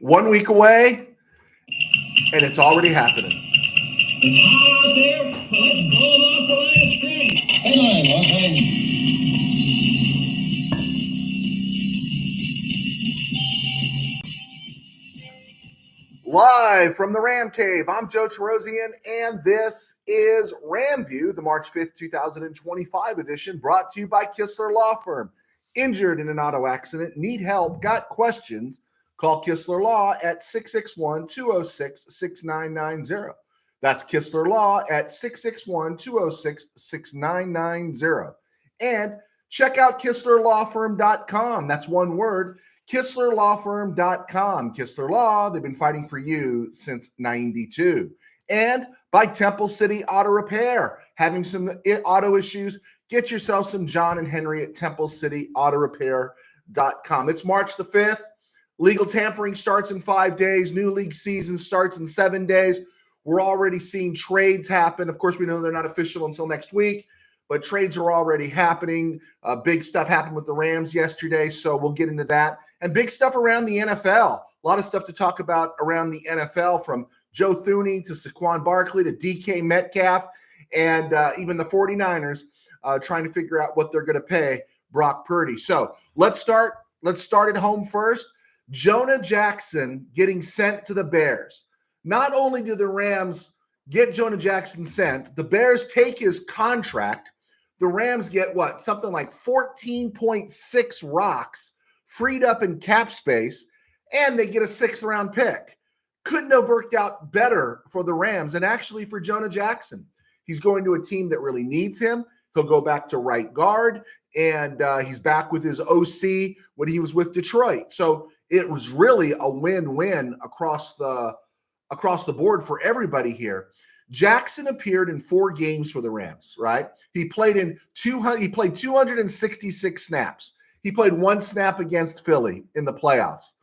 1 week away, and it's already happening. It's hot out there, but let's blow them off the line of scrimmage. Headline, Los Angeles. Live from the RamCave, I'm Joe Terosian, and this is RamView, the March 5th, 2025 edition, brought to you by Kistler Law Firm. Injured in an auto accident, need help, got questions? Call Kistler Law at 661-206-6990. That's Kistler Law at 661-206-6990. And check out KistlerLawFirm.com. That's one word. KistlerLawFirm.com. Kistler Law, they've been fighting for you since 92. And by Temple City Auto Repair. Having some auto issues, get yourself some John and Henry at TempleCityAutoRepair.com. It's March the 5th. Legal tampering starts in 5 days. New league season starts in 7 days. We're already seeing trades happen. Of course, we know they're not official until next week, but trades are already happening. Big stuff happened with the Rams yesterday, so we'll get into that. And big stuff around the NFL. A lot of stuff to talk about around the NFL, from Joe Thuney to Saquon Barkley to DK Metcalf, and even the 49ers trying to figure out what they're going to pay Brock Purdy. So let's start at home first. Jonah Jackson getting sent to the Bears. Not only do the Rams get Jonah Jackson sent, the Bears take his contract. The Rams get what? Something like 14.6 rocks freed up in cap space, and they get a 6th-round pick. Couldn't have worked out better for the Rams and actually for Jonah Jackson. He's going to a team that really needs him. He'll go back to right guard, and he's back with his OC when he was with Detroit. So it was really a win-win across the board for everybody here. Jackson appeared in 4 games for the Rams, right? He played 266 snaps. He played 1 snap against Philly in the playoffs.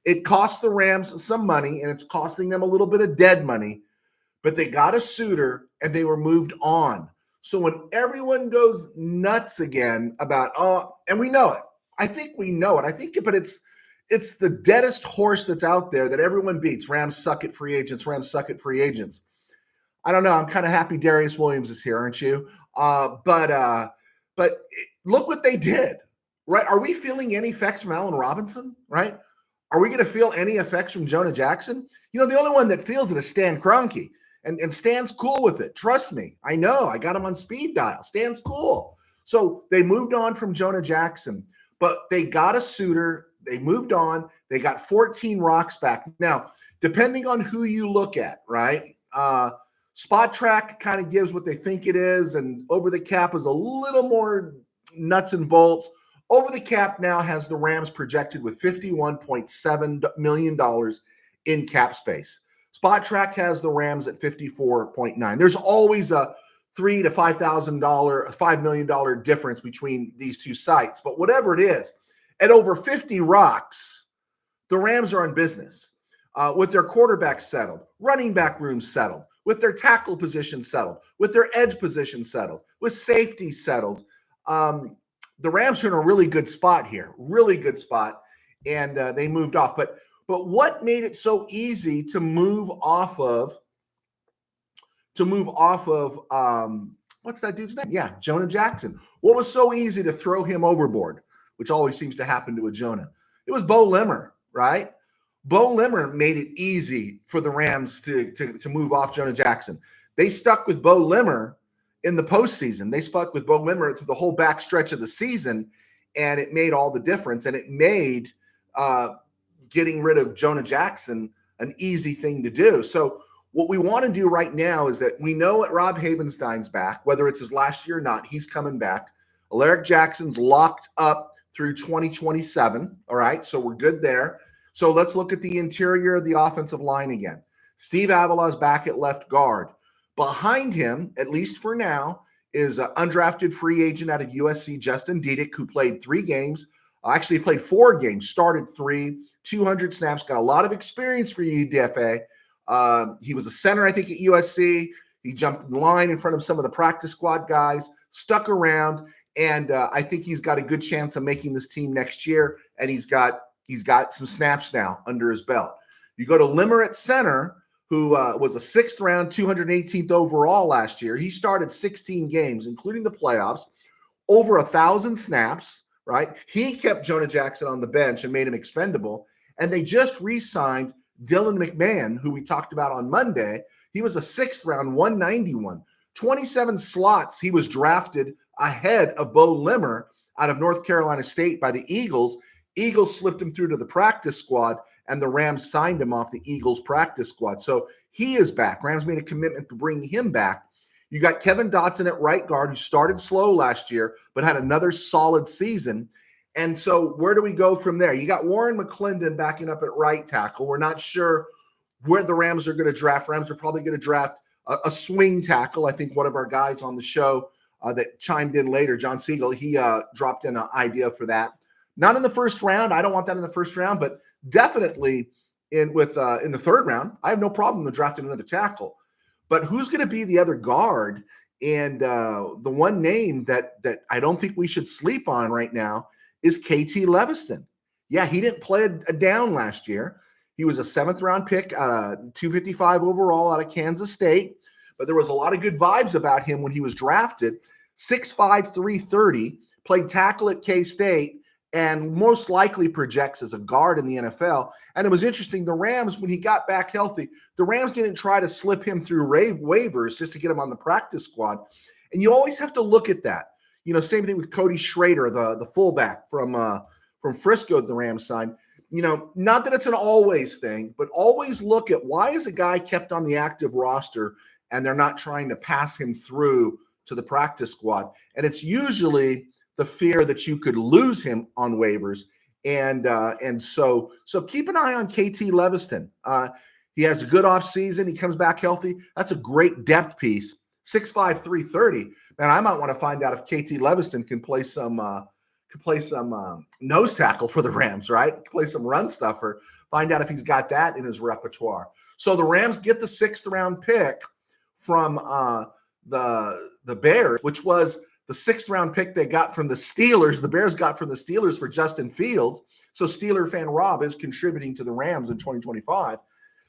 It cost the Rams some money, and it's costing them a little bit of dead money, but they got a suitor and they were moved on. So when everyone goes nuts again about, and we know it. I think we know it. But it's the deadest horse that's out there that everyone beats. Rams suck at free agents. Rams suck at free agents. I don't know. I'm kind of happy Darius Williams is here, aren't you? But look what they did, right? Are we feeling any effects from Allen Robinson, right? Are we going to feel any effects from Jonah Jackson? You know, the only one that feels it is Stan Kroenke, and Stan's cool with it. Trust me. I know. I got him on speed dial. Stan's cool. So they moved on from Jonah Jackson, but they got a suitor. They moved on. They got 14 rocks back. Now, depending on who you look at, right? Spot Track kind of gives what they think it is, and Over the Cap is a little more nuts and bolts. Over the Cap now has the Rams projected with $51.7 million in cap space. Spot Track has the Rams at 54.9. There's always a $3,000 to $5 million difference between these two sites, but whatever it is, at over 50 rocks, the Rams are in business with their quarterback settled, running back room settled, with their tackle position settled, with their edge position settled, with safety settled. The Rams are in a really good spot here, really good spot, and they moved off. But what made it so easy to move off of? What's that dude's name? Yeah, Jonah Jackson. What was so easy to throw him overboard, which always seems to happen to a Jonah? It was Bo Limmer, right? Bo Limmer made it easy for the Rams to move off Jonah Jackson. They stuck with Bo Limmer in the postseason. They stuck with Bo Limmer through the whole back stretch of the season, and it made all the difference. And it made getting rid of Jonah Jackson an easy thing to do. So what we want to do right now is that we know that Rob Havenstein's back, whether it's his last year or not, he's coming back. Alaric Jackson's locked up through 2027. All right, so we're good there. So let's look at the interior of the offensive line again. Steve Avalaw's back at left guard. Behind him, at least for now, is an undrafted free agent out of USC, Justin Diedick, who played 3 games. Actually played 4 games, started 3, 200 snaps, got a lot of experience for UDFA. He was a center, I think, at USC. He jumped in line in front of some of the practice squad guys, stuck around, and I think he's got a good chance of making this team next year, and he's got some snaps now under his belt. You go to Limmer at center, who was a 6th round, 218th overall last year. He started 16 games, including the playoffs, over 1,000 snaps, right? He kept Jonah Jackson on the bench and made him expendable. And they just re-signed Dylan McMahon, who we talked about on Monday. He was a 6th round, 191. 27 slots he was drafted ahead of Bo Limmer out of North Carolina State by the Eagles. Eagles slipped him through to the practice squad, and the Rams signed him off the Eagles practice squad. So he is back. Rams made a commitment to bring him back. You got Kevin Dotson at right guard, who started slow last year, but had another solid season. And so where do we go from there? You got Warren McClendon backing up at right tackle. We're not sure where the Rams are going to draft. Rams are probably going to draft a swing tackle. I think one of our guys on the show that chimed in later, John Siegel, he dropped in an idea for that. Not in the first round. I don't want that in the first round, but definitely in the 3rd round. I have no problem with drafting another tackle. But who's going to be the other guard? And the one name that I don't think we should sleep on right now is KT Leviston. Yeah, he didn't play a down last year. He was a 7th round pick, 255 overall out of Kansas State. But there was a lot of good vibes about him when he was drafted. 6'5", 330, played tackle at K-State, and most likely projects as a guard in the NFL. And it was interesting, the Rams, when he got back healthy, the Rams didn't try to slip him through waivers just to get him on the practice squad. And you always have to look at that. You know, same thing with Cody Schrader, the fullback from Frisco, the Rams signed. You know, not that it's an always thing, but always look at why is a guy kept on the active roster and they're not trying to pass him through to the practice squad. And it's usually the fear that you could lose him on waivers. And so keep an eye on KT Leviston. He has a good offseason. He comes back healthy. That's a great depth piece. 6'5", 330. Man, I might want to find out if KT Leviston can play some nose tackle for the Rams, right? Play some run stuffer. Find out if he's got that in his repertoire. So the Rams get the 6th round pick from the Bears, which was the 6th round pick they got from the Steelers. The Bears got from the Steelers for Justin Fields. So Steeler fan Rob is contributing to the Rams in 2025.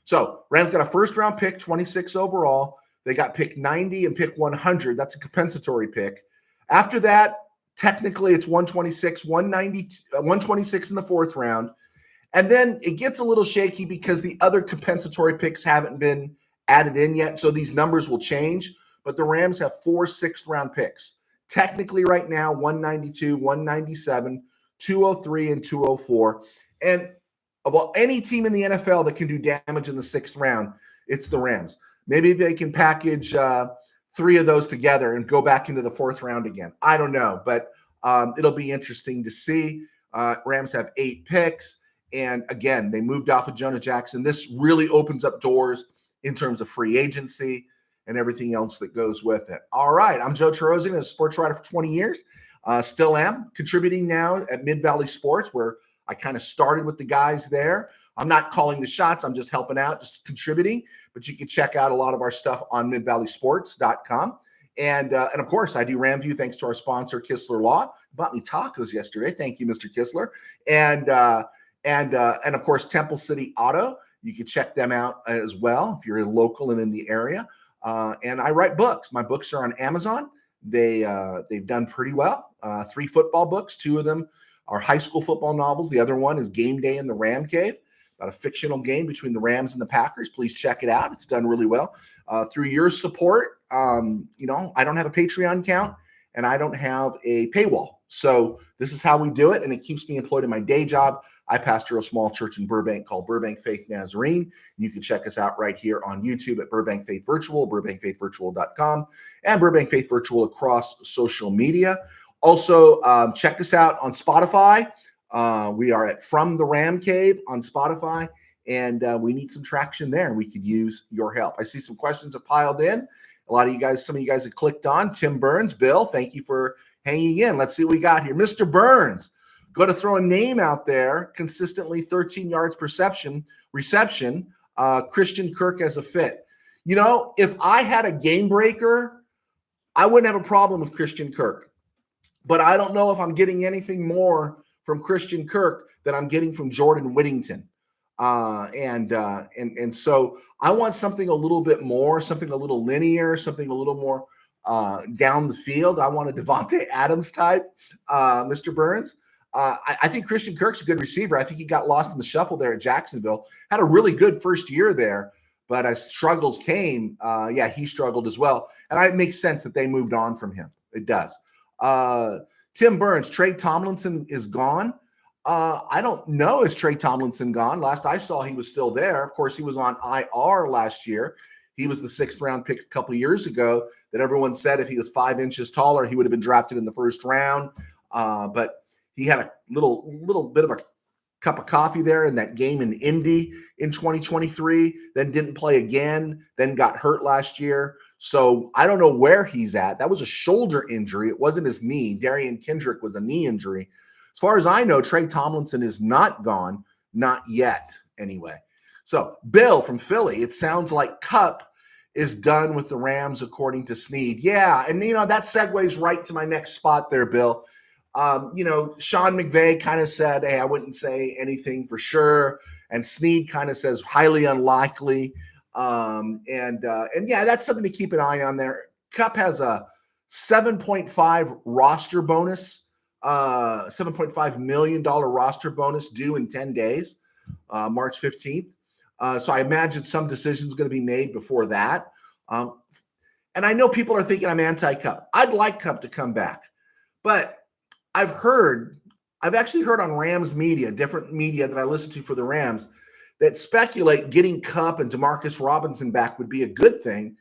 So Rams got a 1st round pick, 26 overall. They got pick 90 and pick 100. That's a compensatory pick. After that, technically it's 126, 190, 126 in the 4th round. And then it gets a little shaky because the other compensatory picks haven't been added in yet. So these numbers will change. But the Rams have 4 6th round picks. Technically right now, 192, 197, 203, and 204. And of any team in the NFL that can do damage in the 6th round, it's the Rams. Maybe they can package 3 of those together and go back into the 4th round again. I don't know, but it'll be interesting to see. Rams have 8 picks. And again, they moved off of Jonah Jackson. This really opens up doors in terms of free agency and everything else that goes with it. All right, I'm Joe Terosian, a sports writer for 20 years. Still am contributing now at Mid-Valley Sports, where I kind of started with the guys there. I'm not calling the shots. I'm just helping out, just contributing. But you can check out a lot of our stuff on midvalleysports.com. And of course, I do RamView thanks to our sponsor, Kistler Law. Bought me tacos yesterday. Thank you, Mr. Kistler. And of course, Temple City Auto. You can check them out as well if you're local and in the area. And I write books. My books are on Amazon. They've done pretty well. 3 football books. 2 of them are high school football novels. The other one is Game Day in the RamCave, about a fictional game between the Rams and the Packers. Please check it out. It's done really well. Through your support, I don't have a Patreon account and I don't have a paywall. So this is how we do it, and it keeps me employed in my day job. I pastor a small church in Burbank called Burbank Faith Nazarene. You can check us out right here on YouTube at Burbank Faith Virtual, burbankfaithvirtual.com, and Burbank Faith Virtual across social media. Also, check us out on Spotify. We are at From the RamCave on Spotify, and we need some traction there, and we could use your help. I see some questions have piled in. A lot of you guys, some of you guys have clicked on. Tim Burns, Bill, thank you for hanging in. Let's see what we got here. Mr. Burns, go to throw a name out there, consistently 13 yards reception, Christian Kirk as a fit. You know, if I had a game breaker, I wouldn't have a problem with Christian Kirk. But I don't know if I'm getting anything more from Christian Kirk than I'm getting from Jordan Whittington. And so I want something a little bit more, something a little linear, something a little more down the field. I want a Devontae Adams type, Mr. Burns. I think Christian Kirk's a good receiver. I think he got lost in the shuffle there at Jacksonville. Had a really good first year there, but as struggles came, he struggled as well. And it makes sense that they moved on from him. It does. Tim Burns, Trey Tomlinson is gone. I don't know, is Trey Tomlinson gone? Last I saw, he was still there. Of course, he was on IR last year. He was the 6th round pick a couple years ago that everyone said if he was 5 inches taller, he would have been drafted in the first round. But he had a little bit of a cup of coffee there in that game in Indy in 2023, then didn't play again, then got hurt last year. So I don't know where he's at. That was a shoulder injury. It wasn't his knee. Darian Kendrick was a knee injury. As far as I know, Trey Tomlinson is not gone, not yet anyway. So Bill from Philly, it sounds like Kupp is done with the Rams according to Snead. Yeah, and that segues right to my next spot there, Bill. Sean McVay kind of said, hey, I wouldn't say anything for sure. And Snead kind of says highly unlikely. That's something to keep an eye on there. Kupp has a 7.5 roster bonus, $7.5 million roster bonus due in 10 days, March 15th. So I imagine some decisions going to be made before that. And I know people are thinking I'm anti-Kupp. I'd like Kupp to come back. But I've actually heard on Rams media, different media that I listen to for the Rams, that speculate getting Kupp and Demarcus Robinson back would be a good thing.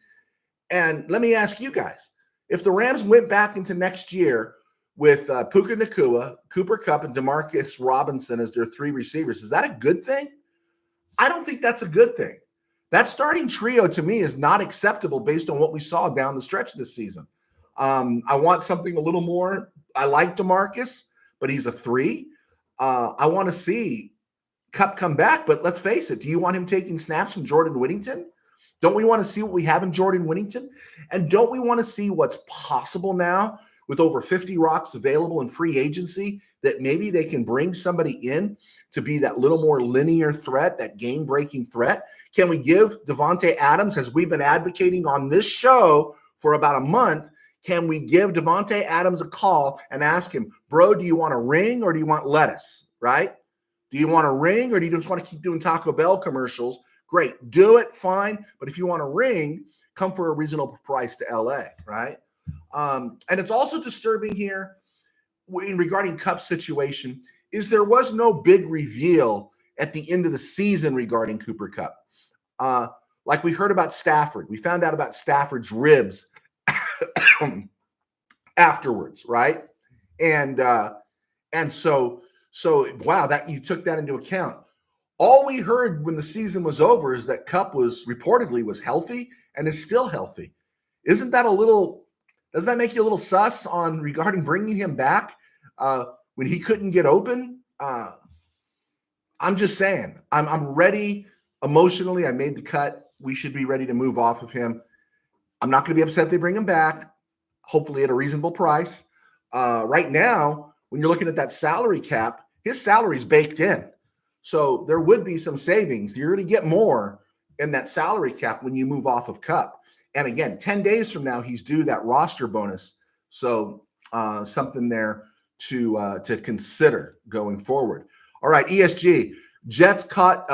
And let me ask you guys, if the Rams went back into next year with Puka Nacua, Cooper Kupp, and Demarcus Robinson as their 3 receivers, is that a good thing? I don't think that's a good thing. That starting trio to me is not acceptable based on what we saw down the stretch this season. I want something a little more. I like DeMarcus, but he's a 3. I want to see Kupp come back, but let's face it. Do you want him taking snaps from Jordan Whittington? Don't we want to see what we have in Jordan Whittington? And don't we want to see what's possible now with over 50 rocks available in free agency, that maybe they can bring somebody in to be that little more linear threat, that game-breaking threat? Can we give Davante Adams, as we've been advocating on this show for about a month, can we give Davante Adams a call and ask him, bro, do you want a ring or do you want lettuce, right? Do you want a ring or do you just want to keep doing Taco Bell commercials? Great, do it, fine. But if you want a ring, come for a reasonable price to LA, right? And it's also disturbing here in regarding Kupp's situation is there was no big reveal at the end of the season regarding Cooper Kupp. Like we heard about Stafford. We found out about Stafford's ribs afterwards, right? And so wow, that you took that into account. All we heard when the season was over is that Kupp was reportedly healthy and is still healthy. Isn't that doesn't that make you a little sus on regarding bringing him back when he couldn't get open? I'm just saying, I'm ready emotionally. I made the cut. We should be ready to move off of him. I'm not going to be upset if they bring him back, hopefully at a reasonable price. Right now, when you're looking at that salary cap, his salary is baked in. So there would be some savings. You're going to get more in that salary cap when you move off of Kupp. And again, 10 days from now, he's due that roster bonus. So something there to consider going forward. All right, ESG. Jets cut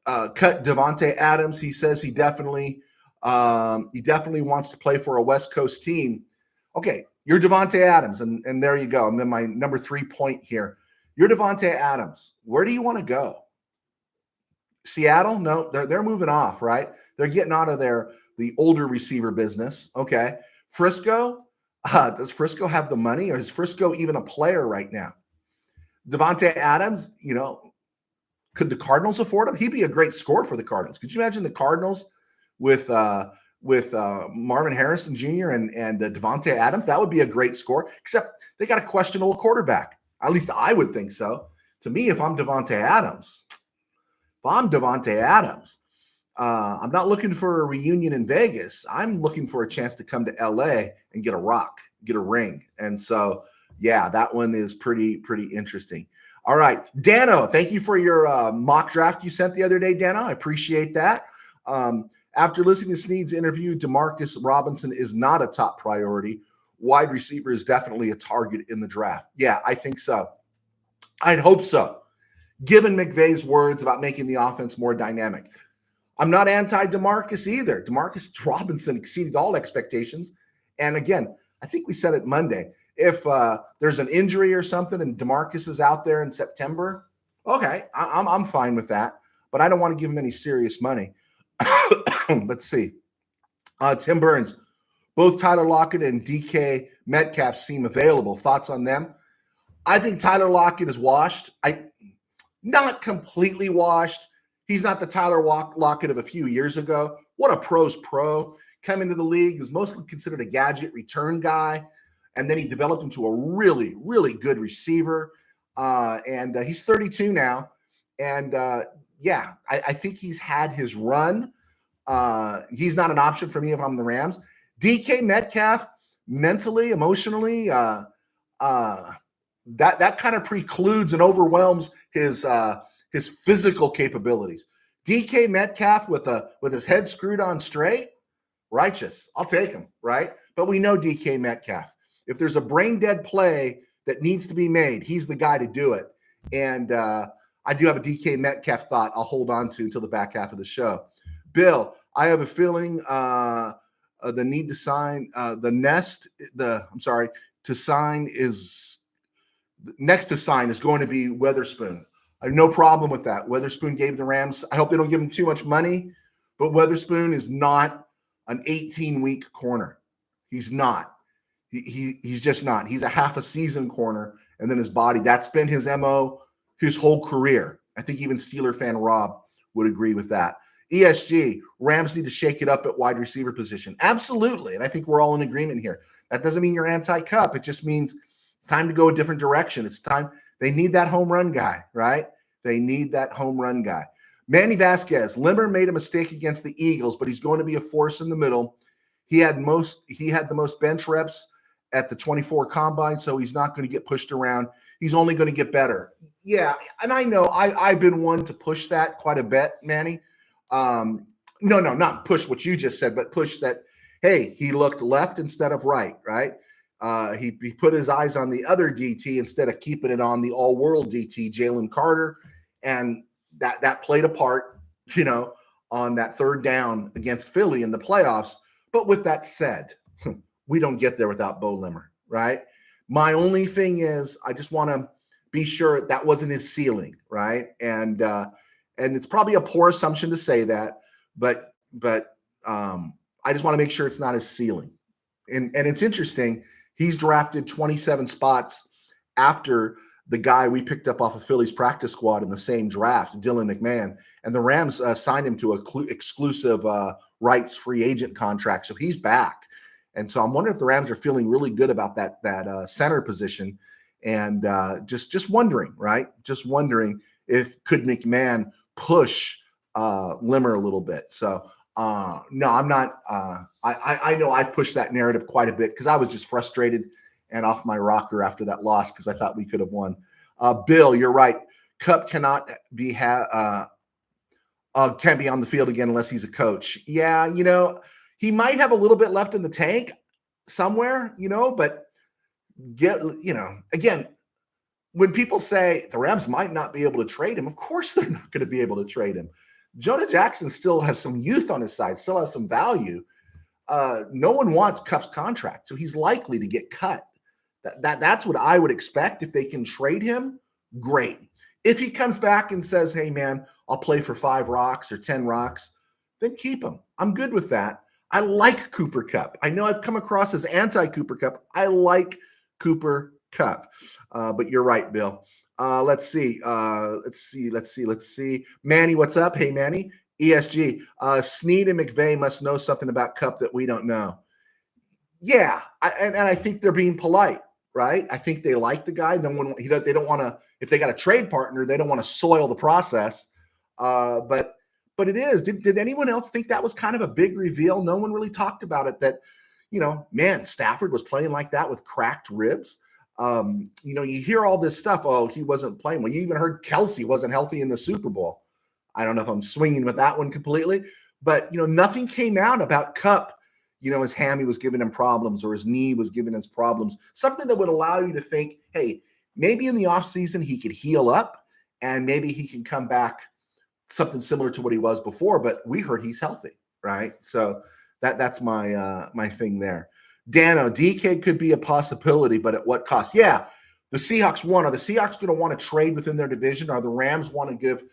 Davante Adams. He says he definitely wants to play for a West Coast team. Okay, you're Davante Adams, and there you go. And then my number 3 point here. You're Davante Adams. Where do you want to go? Seattle? No, they're moving off, right? They're getting out of the older receiver business. Okay. Frisco? Does Frisco have the money, or is Frisco even a player right now? Davante Adams, could the Cardinals afford him? He'd be a great scorer for the Cardinals. Could you imagine the Cardinals with Marvin Harrison Jr. and Davante Adams? That would be a great score, except they got a questionable quarterback. At least I would think so. To me, if I'm Davante Adams, I'm not looking for a reunion in Vegas. I'm looking for a chance to come to LA and get a ring. And so, yeah, that one is pretty interesting. All right, Dano, thank you for your mock draft you sent the other day, Dano. I appreciate that. After listening to Snead's interview, Demarcus Robinson is not a top priority. Wide receiver is definitely a target in the draft. Yeah, I think so. I'd hope so, given McVay's words about making the offense more dynamic. I'm not anti-Demarcus either. Demarcus Robinson exceeded all expectations. And again, I think we said it Monday. If there's an injury or something and Demarcus is out there in September, okay, I'm fine with that. But I don't want to give him any serious money. Let's see. Tim Burns, both Tyler Lockett and DK Metcalf seem available. Thoughts on them? I think Tyler Lockett is washed. Not completely washed. He's not the Tyler Lockett of a few years ago. What a pro's pro. Come into the league, he was mostly considered a gadget return guy. And then he developed into a really, really good receiver. And he's 32 now. And yeah, I think he's had his run. He's not an option for me if I'm the Rams. DK Metcalf, mentally, emotionally, that kind of precludes and overwhelms his physical capabilities. DK Metcalf with his head screwed on straight, righteous. I'll take him, right? But we know DK Metcalf. If there's a brain dead play that needs to be made, he's the guy to do it. And I do have a DK Metcalf thought I'll hold on to until the back half of the show. Bill, I have a feeling the need to sign next to sign is going to be Weatherspoon. I have no problem with that. Weatherspoon gave the Rams. I hope they don't give him too much money, but Weatherspoon is not an 18-week corner. He's not. He's just not. He's a half a season corner, and then his body. That's been his MO his whole career. I think even Steeler fan Rob would agree with that. ESG, Rams need to shake it up at wide receiver position. Absolutely, and I think we're all in agreement here. That doesn't mean you're anti-Cup. It just means it's time to go a different direction. It's time. They need that home run guy, right? They need that home run guy. Manny Vasquez, Limmer made a mistake against the Eagles, but he's going to be a force in the middle. He had the most bench reps at the 24 combine, so he's not going to get pushed around. He's only going to get better. Yeah, and I know I've been one to push that quite a bit, Manny. No, not push what you just said, but push that, hey, he looked left instead of right? He put his eyes on the other DT instead of keeping it on the all-world DT, Jalen Carter, and that played a part, on that third down against Philly in the playoffs. But with that said, we don't get there without Bo Limmer, right? My only thing is I just want to be sure that wasn't his ceiling, right? And it's probably a poor assumption to say that, but I just want to make sure it's not his ceiling. And it's interesting. He's drafted 27 spots after the guy we picked up off of Philly's practice squad in the same draft, Dylan McMahon, and the Rams signed him to a exclusive rights free agent contract. So he's back. And so I'm wondering if the Rams are feeling really good about that center position, and just wondering, right? Just wondering if could McMahon push Limmer a little bit. So no, I'm not. I know I've pushed that narrative quite a bit because I was just frustrated and off my rocker after that loss because I thought we could have won. Bill, you're right. Cup cannot be can't be on the field again unless he's a coach. Yeah, he might have a little bit left in the tank somewhere, but again, when people say the Rams might not be able to trade him, of course they're not going to be able to trade him. Jonah Jackson still has some youth on his side, still has some value. No one wants Cup's contract, so he's likely to get cut. That's what I would expect. If they can trade him, great. If he comes back and says, hey, man, I'll play for 5 rocks or 10 rocks, then keep him. I'm good with that. I like Cooper Kupp. I know I've come across as anti-Cooper Kupp. I like Cooper Kupp. But you're right, Bill. Let's see. Manny, what's up? Hey, Manny. ESG. Snead and McVay must know something about Kupp that we don't know. Yeah, and I think they're being polite, right? I think they like the guy. They don't want to. If they got a trade partner, they don't want to soil the process. But it is. Did anyone else think that was kind of a big reveal? No one really talked about it. That, man, Stafford was playing like that with cracked ribs. You hear all this stuff. Oh, he wasn't playing well. You even heard Kelsey wasn't healthy in the Super Bowl. I don't know if I'm swinging with that one completely, but nothing came out about Kupp. His hammy was giving him problems or his knee was giving him problems. Something that would allow you to think, hey, maybe in the offseason he could heal up and maybe he can come back something similar to what he was before. But we heard he's healthy, right? So that's my thing there. Dano, DK could be a possibility, but at what cost? Yeah, the Seahawks won. Are the Seahawks going to want to trade within their division? Are the Rams want to give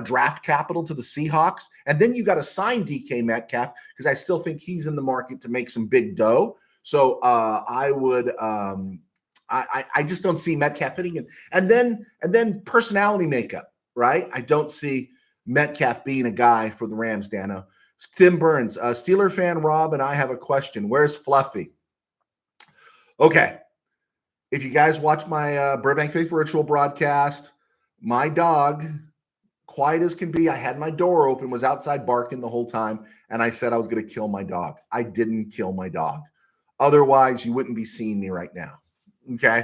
draft capital to the Seahawks? And then you got to sign DK Metcalf because I still think he's in the market to make some big dough. So I would I just don't see Metcalf fitting in. And then personality makeup, right? I don't see Metcalf being a guy for the Rams, Dano. Tim Burns, Steeler fan Rob and I have a question. Where's Fluffy? Okay. If you guys watch my Burbank Faith Virtual broadcast, my dog, quiet as can be, I had my door open, was outside barking the whole time, and I said I was going to kill my dog. I didn't kill my dog. Otherwise, you wouldn't be seeing me right now. Okay?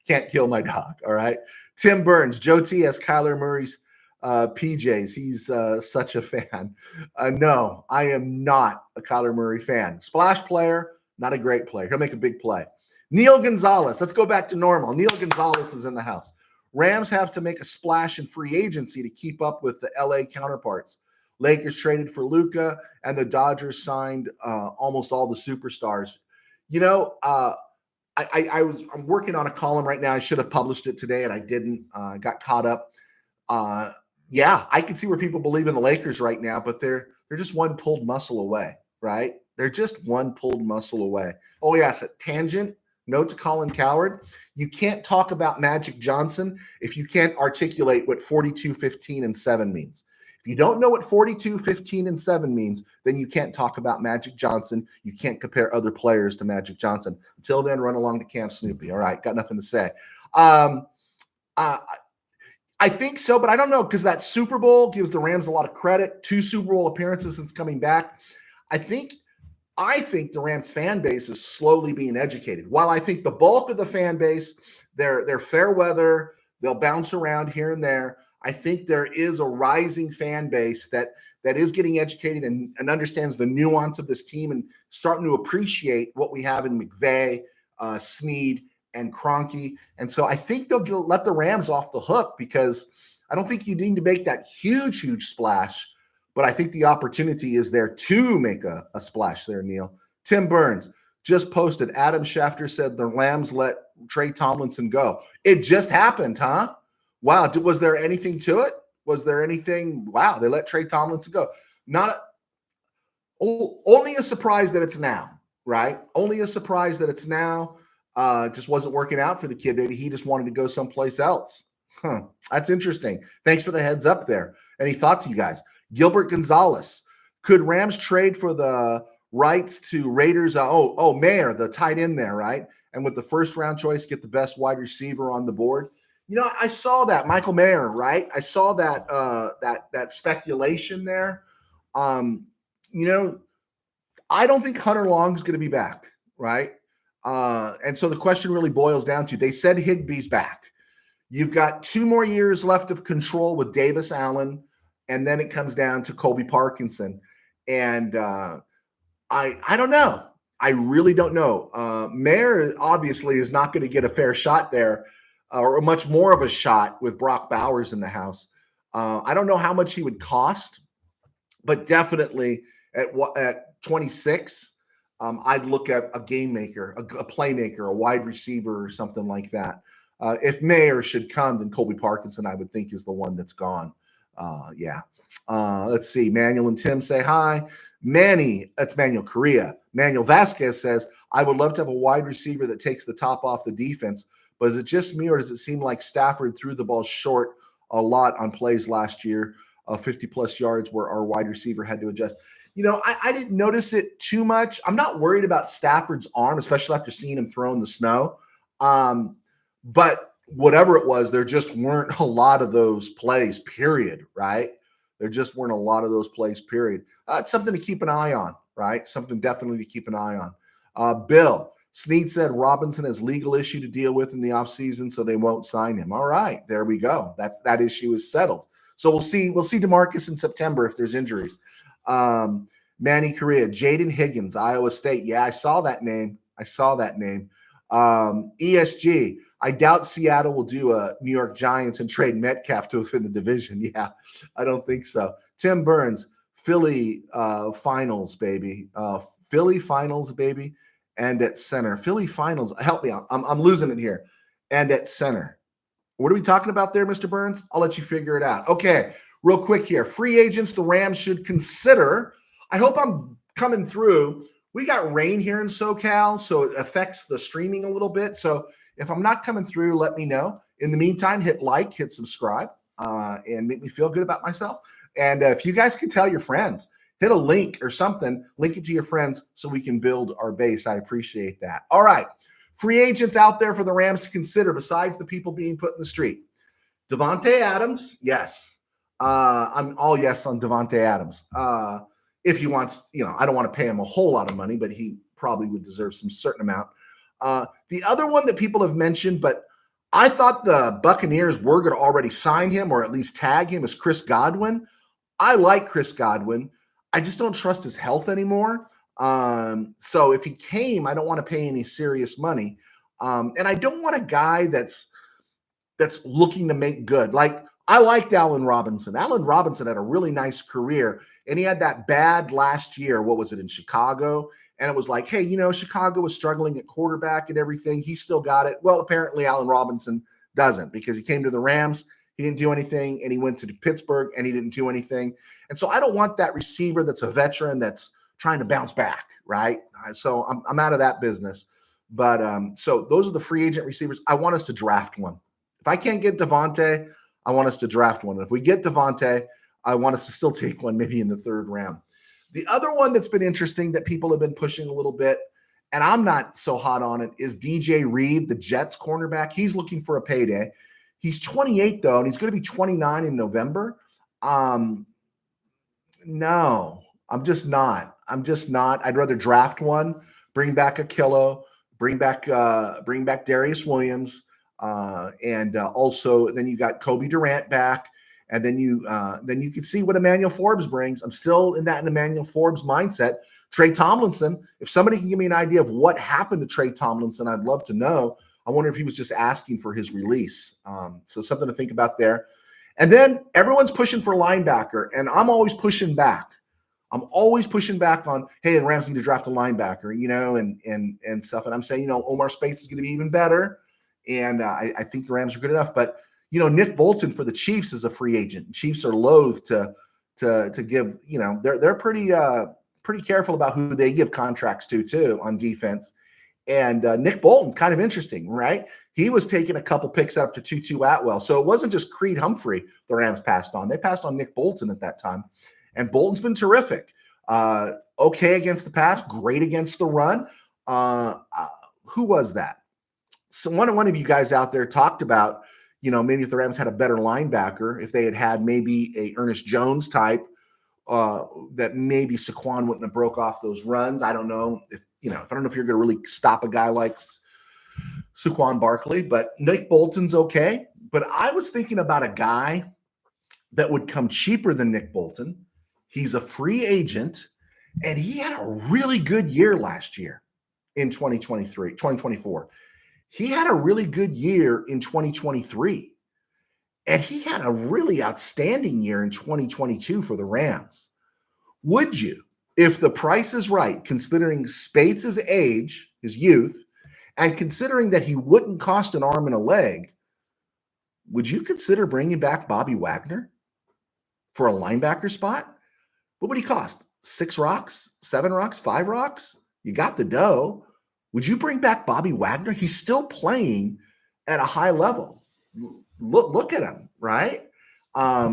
Can't kill my dog, all right? Tim Burns, Joe T has Kyler Murray's PJs. He's such a fan. No, I am not a Kyler Murray fan. Splash player, not a great player. He'll make a big play. Neil Gonzalez. Let's go back to normal. Neil Gonzalez is in the house. Rams have to make a splash in free agency to keep up with the LA counterparts. Lakers traded for Luka, and the Dodgers signed almost all the superstars. I'm working on a column right now. I should have published it today, and I didn't. Got caught up. Yeah, I can see where people believe in the Lakers right now, but they're just one pulled muscle away, right? They're just one pulled muscle away. Oh, yes, a tangent. Note to Colin Coward. You can't talk about Magic Johnson if you can't articulate what 42, 15, and 7 means. If you don't know what 42, 15, and 7 means, then you can't talk about Magic Johnson. You can't compare other players to Magic Johnson. Until then, run along to Camp Snoopy. All right, got nothing to say. I think so, but I don't know because that Super Bowl gives the Rams a lot of credit. 2 Super Bowl appearances since coming back. I think the Rams fan base is slowly being educated. While I think the bulk of the fan base, they're fair weather, they'll bounce around here and there. I think there is a rising fan base that is getting educated and understands the nuance of this team and starting to appreciate what we have in McVay, Snead, and Kroenke. And so I think they'll let the Rams off the hook because I don't think you need to make that huge splash. But I think the opportunity is there to make a splash there, Neil. Tim Burns just posted, Adam Schefter said the Rams let Trey Tomlinson go. It just happened, huh? Wow. Was there anything to it? Was there anything? Wow, they let Trey Tomlinson go. Only a surprise that it's now, right? Only a surprise that it's now. Just wasn't working out for the kid. Maybe he just wanted to go someplace else. That's interesting. Thanks for the heads up there. Any thoughts, you guys? Gilbert Gonzalez. Could Rams trade for the rights to Raiders? Mayer, the tight end there, right? And with the first round choice, get the best wide receiver on the board. I saw that Michael Mayer, right? I saw that that speculation there. I don't think Hunter Long is going to be back, right? And so the question really boils down to, they said Higbee's back. You've got 2 more years left of control with Davis Allen, and then it comes down to Colby Parkinson. And I don't know. I really don't know. Mayer obviously is not going to get a fair shot there, or much more of a shot with Brock Bowers in the house. I don't know how much he would cost, but definitely at 26, I'd look at a game maker, a playmaker, a wide receiver, or something like that. If Mayer should come, then Colby Parkinson, I would think, is the one that's gone. Yeah. Let's see. Manuel and Tim say hi. Manny, that's Manuel Correa. Manuel Vasquez says, I would love to have a wide receiver that takes the top off the defense, but is it just me or does it seem like Stafford threw the ball short a lot on plays last year, 50-plus yards where our wide receiver had to adjust? I didn't notice it too much. I'm not worried about Stafford's arm, especially after seeing him throw in the snow. But whatever it was, there just weren't a lot of those plays, period, right? There just weren't a lot of those plays, period. It's something to keep an eye on, right? Something definitely to keep an eye on. Bill, Snead said Robinson has legal issue to deal with in the offseason, so they won't sign him. All right, there we go. That issue is settled. So we'll see DeMarcus in September if there's injuries. Manny Correa, Jaden Higgins, Iowa State. Yeah, I saw that name. ESG, I doubt Seattle will do a New York Giants and trade Metcalf to within the division. Yeah, I don't think so. Tim Burns, Philly finals, baby. Philly finals, baby. And at center. Philly finals. Help me out. I'm losing it here. And at center. What are we talking about there, Mr. Burns? I'll let you figure it out. Okay, real quick here. Free agents the Rams should consider. I hope I'm coming through. We got rain here in SoCal, so it affects the streaming a little bit. So if I'm not coming through, let me know. In the meantime, hit like, hit subscribe, and make me feel good about myself. And if you guys can tell your friends, hit a link or something, link it to your friends so we can build our base. I appreciate that. All right. Free agents out there for the Rams to consider besides the people being put in the street. Devontae Adams, yes. I'm all yes on Devontae Adams. If he wants, I don't want to pay him a whole lot of money, but he probably would deserve some certain amount. The other one that people have mentioned, but I thought the Buccaneers were going to already sign him or at least tag him, is Chris Godwin. I like Chris Godwin. I just don't trust his health anymore. So if he came, I don't want to pay any serious money. And I don't want a guy that's looking to make good. Like, I liked Allen Robinson. Allen Robinson had a really nice career, and he had that bad last year. What was it, in Chicago? And it was like, hey, Chicago was struggling at quarterback and everything. He still got it. Well, apparently Allen Robinson doesn't, because he came to the Rams. He didn't do anything, and he went to Pittsburgh, and he didn't do anything. And so I don't want that receiver that's a veteran that's trying to bounce back, right? So I'm out of that business. But so those are the free agent receivers. I want us to draft one. If I can't get Devontae, I want us to draft one. If we get Devontae, I want us to still take one maybe in the third round. The other one that's been interesting that people have been pushing a little bit, and I'm not so hot on it, is DJ Reed, the Jets cornerback. He's looking for a payday. He's 28, though, and he's going to be 29 in November. No, I'm just not. I'd rather draft one, bring back Akillo, bring back Darius Williams, and also then you got Kobe Durant back, and then you can see what Emmanuel Forbes brings. I'm still in that Emmanuel Forbes mindset. Trey Tomlinson, if somebody can give me an idea of what happened to Trey Tomlinson, I'd love to know. I wonder if he was just asking for his release. So something to think about there. And then everyone's pushing for linebacker, and I'm always pushing back. I'm always pushing back on, hey, the Rams need to draft a linebacker, and stuff. And I'm saying, Omar Speights is going to be even better, and I think the Rams are good enough. But Nick Bolton for the Chiefs is a free agent. Chiefs are loath to give. They're pretty careful about who they give contracts to too on defense. And Nick Bolton, kind of interesting, right? He was taking a couple picks after Tutu Atwell. So it wasn't just Creed Humphrey the Rams passed on. They passed on Nick Bolton at that time. And Bolton's been terrific. Okay against the pass, great against the run. Who was that? So one of you guys out there talked about, maybe if the Rams had a better linebacker, if they had maybe a Ernest Jones type, that maybe Saquon wouldn't have broke off those runs. I don't know if you're going to really stop a guy like Saquon Barkley, but Nick Bolton's okay. But I was thinking about a guy that would come cheaper than Nick Bolton. He's a free agent, and he had a really good year last year in 2024. He had a really good year in 2023. And he had a really outstanding year in 2022 for the Rams. Would you, if the price is right, considering Speights' age, his youth, and considering that he wouldn't cost an arm and a leg, would you consider bringing back Bobby Wagner for a linebacker spot? What would he cost? 6 rocks, 7 rocks, 5 rocks? You got the dough. Would you bring back Bobby Wagner? He's still playing at a high level. Look at him, right? I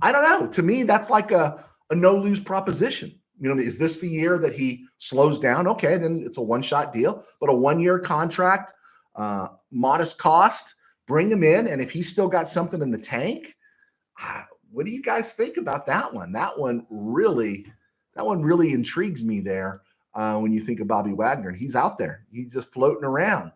don't know. To me, that's like a no-lose proposition. Is this the year that he slows down? Okay, then it's a one-shot deal. But a 1-year contract, modest cost, bring him in. And if he's still got something in the tank, what do you guys think about that one? That one really intrigues me there. when you think of Bobby Wagner. He's out there. He's just floating around.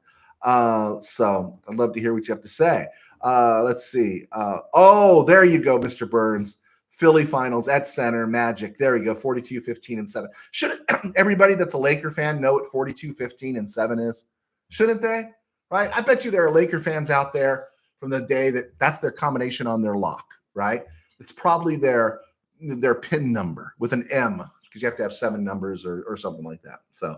So I'd love to hear what you have to say. Let's see. Oh, there you go, Mr. Burns. Philly finals at center, Magic. There you go, 42, 15, and 7. Shouldn't everybody that's a Laker fan know what 42, 15, and 7 is? Shouldn't they? Right? I bet you there are Laker fans out there from the day that's their combination on their lock, right? It's probably their pin number with an M, because you have to have 7 numbers or something like that. So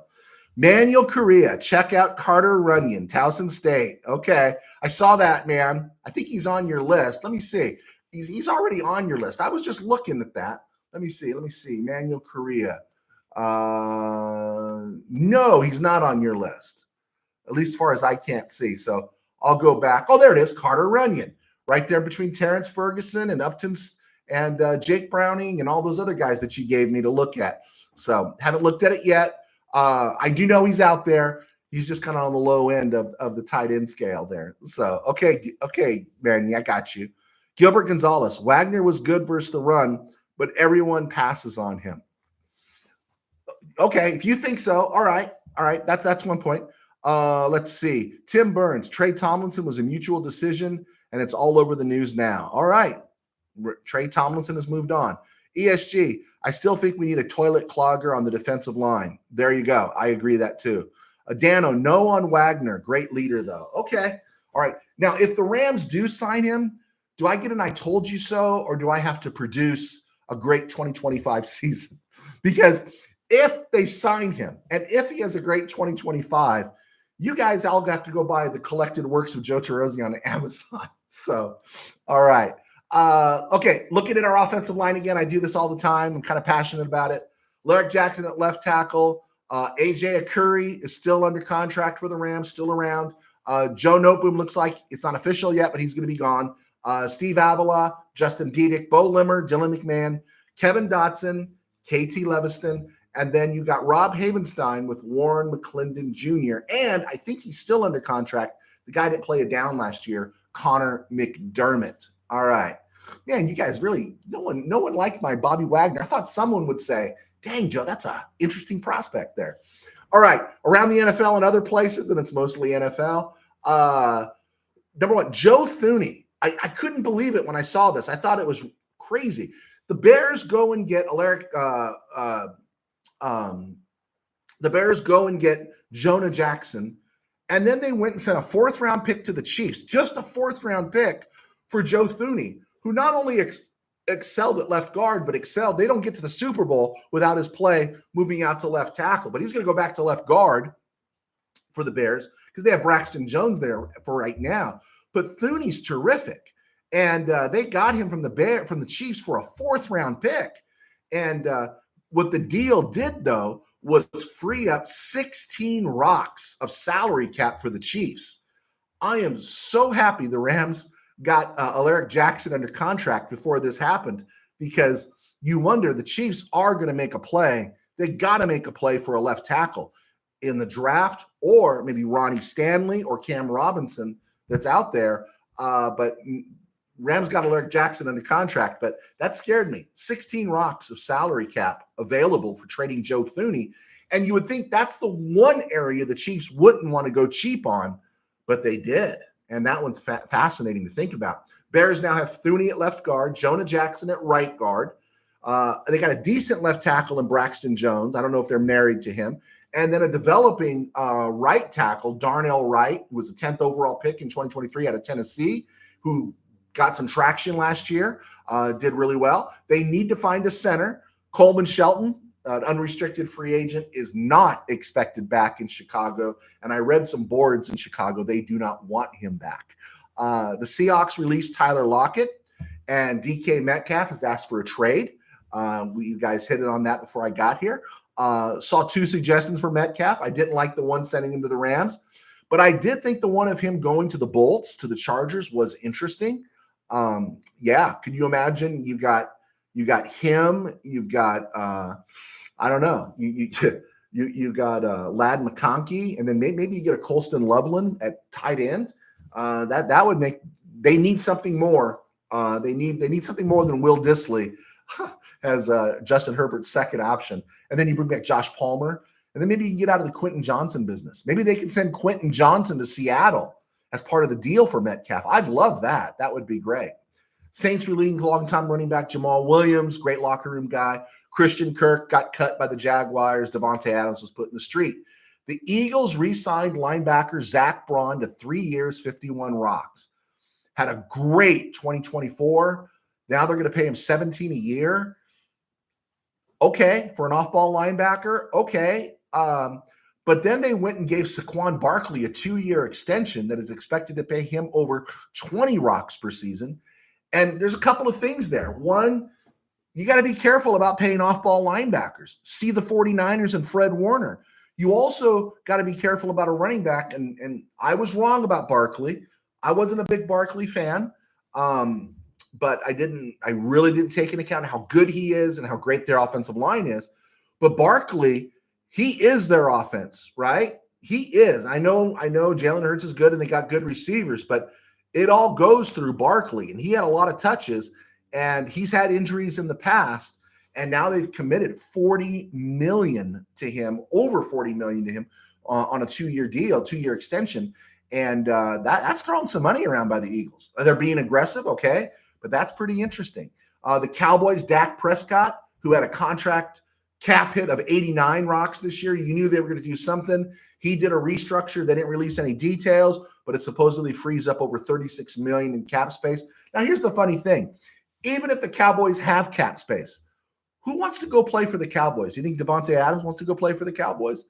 Manuel Correa, check out Carter Runyon, Towson State. Okay, I saw that, man. I think he's on your list. Let me see. He's already on your list. I was just looking at that. Let me see. Manuel Correa. No, he's not on your list, at least as far as I can't see. So I'll go back. Oh, there it is, Carter Runyon, right there between Terrence Ferguson and Upton and Jake Browning and all those other guys that you gave me to look at. So haven't looked at it yet. I do know he's out there. He's just kind of on the low end of the tight end scale there. So, okay, Manny, I got you. Gilbert Gonzalez, Wagner was good versus the run, but everyone passes on him. Okay, if you think so, all right. That's one point. Let's see. Tim Burns, Trey Tomlinson was a mutual decision, and it's all over the news now. All right. Trey Tomlinson has moved on. ESG, I still think we need a toilet clogger on the defensive line. There you go. I agree that too. Dano, no on Wagner. Great leader, though. Okay. All right. Now, if the Rams do sign him, do I get an I told you so, or do I have to produce a great 2025 season? Because if they sign him and if he has a great 2025, you guys all have to go buy the collected works of Joe Terozzi on Amazon. So, all right. Okay, looking at our offensive line again. I do this all the time. I'm kind of passionate about it. Larrick Jackson at left tackle. AJ Akuri is still under contract for the Rams, still around. Joe Noteboom looks like it's not official yet, but he's going to be gone. Steve Avila, Justin Diedick, Bo Limmer, Dylan McMahon, Kevin Dotson, KT Leviston, and then you got Rob Havenstein with Warren McClendon Jr. And I think he's still under contract. The guy that played it down last year, Connor McDermott. All right. Man, you guys really, no one liked my Bobby Wagner. I thought someone would say, dang, Joe, that's an interesting prospect there. All right. Around the NFL and other places, and it's mostly NFL. Number one, Joe Thuney. I couldn't believe it when I saw this. I thought it was crazy. The Bears go and get the Bears go and get Jonah Jackson, and then they went and sent a 4th-round pick to the Chiefs, just a 4th-round pick for Joe Thuney, who not only excelled at left guard, but excelled. They don't get to the Super Bowl without his play moving out to left tackle, but he's going to go back to left guard for the Bears because they have Braxton Jones there for right now. But Thuney's terrific, and they got him from the Chiefs for a 4th-round pick. And what the deal did, though, was free up 16 rocks of salary cap for the Chiefs. I am so happy the Rams got Larrick Jackson under contract before this happened, because you wonder, the Chiefs are going to make a play. They got to make a play for a left tackle in the draft, or maybe Ronnie Stanley or Cam Robinson that's out there. But Rams got Larrick Jackson under contract, but that scared me. 16 rocks of salary cap available for trading Joe Thuney. And you would think that's the one area the Chiefs wouldn't want to go cheap on, but they did. And that one's fascinating to think about. Bears now have Thuney at left guard, Jonah Jackson at right guard. They got a decent left tackle in Braxton Jones. I don't know if they're married to him. And then a developing right tackle, Darnell Wright, who was a 10th overall pick in 2023 out of Tennessee, who got some traction last year, did really well. They need to find a center. Coleman Shelton, an unrestricted free agent, is not expected back in Chicago. And I read some boards in Chicago. They do not want him back. The Seahawks released Tyler Lockett, and DK Metcalf has asked for a trade. You guys hit it on that before I got here. Saw 2 suggestions for Metcalf. I didn't like the one sending him to the Rams, but I did think the one of him going to the Bolts, to the Chargers, was interesting. Yeah, could you imagine? You got him. You've got I don't know. You got Ladd McConkey, and then maybe you get a Colston Loveland at tight end. That would make. They need something more. They need something more than Will Dissly as Justin Herbert's second option. And then you bring back Josh Palmer, And then maybe you can get out of the Quentin Johnson business. Maybe they can send Quentin Johnson to Seattle as part of the deal for Metcalf. I'd love that. That would be great. Saints releasing longtime running back Jamal Williams, great locker room guy. Christian Kirk got cut by the Jaguars. Devontae Adams was put in the street. The Eagles re-signed linebacker Zach Braun to 3 years, 51 rocks. Had a great 2024. Now they're going to pay him 17 a year. Okay, for an off-ball linebacker, okay. But then they went and gave Saquon Barkley a 2-year extension that is expected to pay him over 20 rocks per season. And there's a couple of things there. One, you got to be careful about paying off-ball linebackers. See the 49ers and Fred Warner. You also got to be careful about a running back. And I was wrong about Barkley. I wasn't a big Barkley fan. But I really didn't take into account how good he is and how great their offensive line is. But Barkley, he is their offense, right? He is. I know Jalen Hurts is good and they got good receivers, but it all goes through Barkley. And he had a lot of touches, and he's had injuries in the past. And now they've committed $40 million to him, over $40 million to him on a 2-year deal, 2-year extension. And that's throwing some money around by the Eagles. They're being aggressive, okay, but that's pretty interesting. The Cowboys, Dak Prescott, who had a contract cap hit of 89 rocks this year. You knew they were going to do something. He did a restructure. They didn't release any details, but it supposedly frees up over $36 million in cap space. Now, here's the funny thing. Even if the Cowboys have cap space, who wants to go play for the Cowboys? You think Devontae Adams wants to go play for the Cowboys?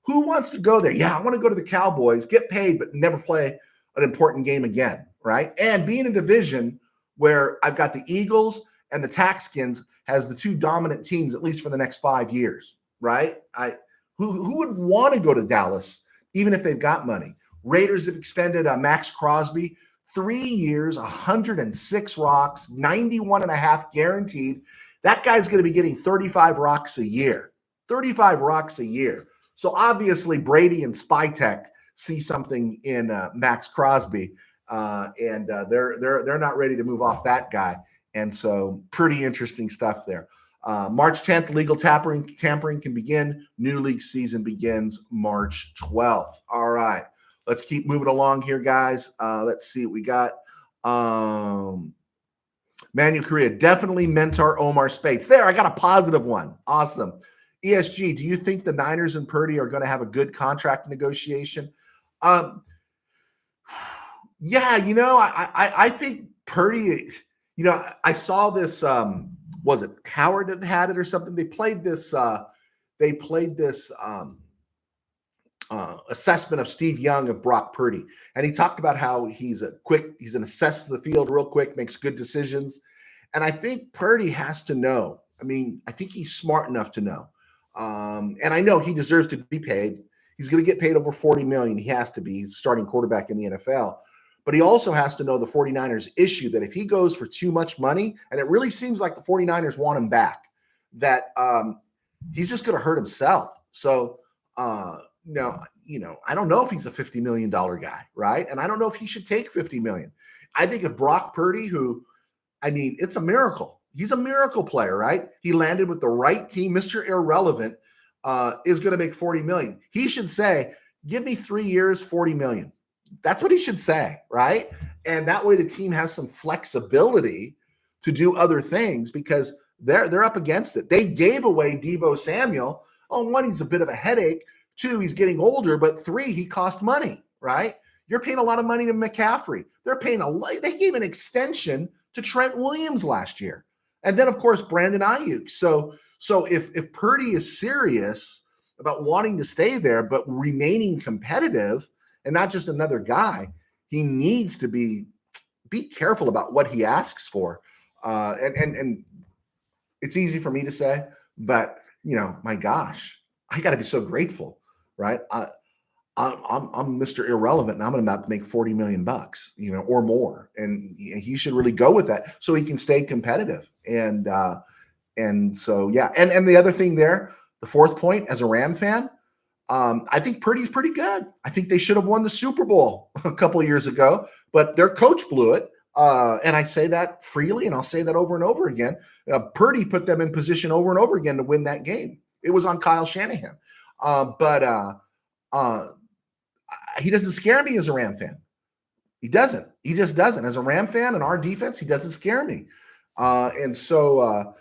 Who wants to go there? Yeah, I want to go to the Cowboys, get paid, but never play an important game again, right? And being in a division where I've got the Eagles and the Texans has the two dominant teams, at least for the next 5 years, right? Who would want to go to Dallas, even if they've got money? Raiders have extended Max Crosby, 3 years, 106 rocks, 91.5 guaranteed. That guy's going to be getting 35 rocks a year, 35 rocks a year. So obviously Brady and Spytech see something in Max Crosby, and they're not ready to move off that guy. And so pretty interesting stuff there. March 10th, legal tampering can begin. New league season begins March 12th. All right, let's keep moving along here, guys. Let's see what we got. Manu Korea, definitely mentor Omar Speights. There, I got a positive one. Awesome. ESG, do you think the Niners and Purdy are going to have a good contract negotiation? Yeah, I think Purdy, I saw this, was it Howard that had it or something? They played this assessment of Steve Young of Brock Purdy. And he talked about how he's an assess the field real quick, makes good decisions. And I think Purdy has to know. I mean, I think he's smart enough to know. And I know he deserves to be paid. He's going to get paid over $40 million. He has to be. He's starting quarterback in the NFL. But he also has to know the 49ers issue that if he goes for too much money, and it really seems like the 49ers want him back, that he's just going to hurt himself. So, no, I don't know if he's a $50 million guy, right? And I don't know if he should take $50 million. I think if Brock Purdy, it's a miracle. He's a miracle player, right? He landed with the right team. Mr. Irrelevant is going to make $40 million. He should say, give me 3 years, $40 million. That's what he should say, right? And that way the team has some flexibility to do other things because they're up against it. They gave away Deebo Samuel. Oh, one, he's a bit of a headache. 2, he's getting older. But 3, he cost money, right? You're paying a lot of money to McCaffrey. They gave an extension to Trent Williams last year. And then, of course, Brandon Ayuk. So if Purdy is serious about wanting to stay there but remaining competitive and not just another guy, he needs to be careful about what he asks for. And it's easy for me to say, but, my gosh, I got to be so grateful, right? I'm Mr. Irrelevant, and I'm about to make $40 million, or more, and he should really go with that so he can stay competitive. And so yeah, and the other thing there, the fourth point, as a Ram fan, I think Purdy's pretty good. I think they should have won the Super Bowl a couple of years ago, but their coach blew it. And I say that freely, and I'll say that over and over again. Purdy put them in position over and over again to win that game. It was on Kyle Shanahan. But he doesn't scare me as a Ram fan. He doesn't. He just doesn't. As a Ram fan and our defense, he doesn't scare me. And so,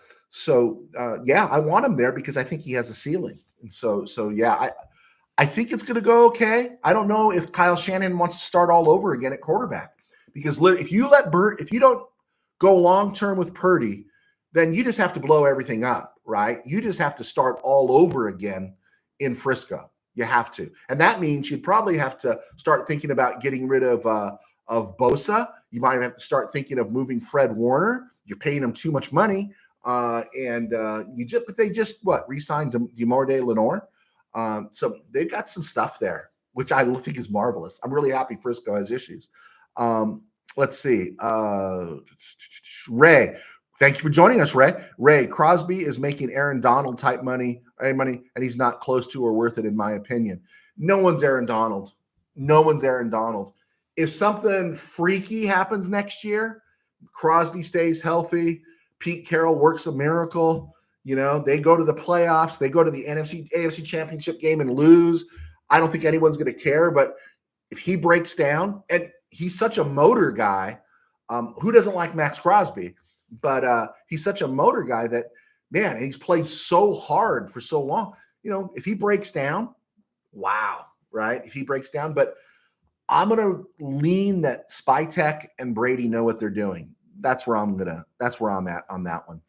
yeah, I want him there because I think he has a ceiling. And so yeah, I think it's going to go okay. I don't know if Kyle Shanahan wants to start all over again at quarterback because if you don't go long term with Purdy, then you just have to blow everything up, right? You just have to start all over again in Frisco. You have to, and that means you'd probably have to start thinking about getting rid of Bosa. You might have to start thinking of moving Fred Warner. You're paying him too much money, but they just re-signed DeMarde Lenore. So they've got some stuff there, which I think is marvelous. I'm really happy Frisco has issues. Let's see. Ray, thank you for joining us, Ray. Ray, Crosby is making Aaron Donald type money, and he's not close to or worth it, in my opinion. No one's Aaron Donald. No one's Aaron Donald. If something freaky happens next year, Crosby stays healthy, Pete Carroll works a miracle, they go to the playoffs, they go to the AFC championship game and lose. I don't think anyone's going to care, but if he breaks down, and he's such a motor guy, who doesn't like Max Crosby? But he's such a motor guy that, man, he's played so hard for so long. If he breaks down, wow, right? If he breaks down, but I'm going to lean that Spytek and Brady know what they're doing. That's where I'm at on that one.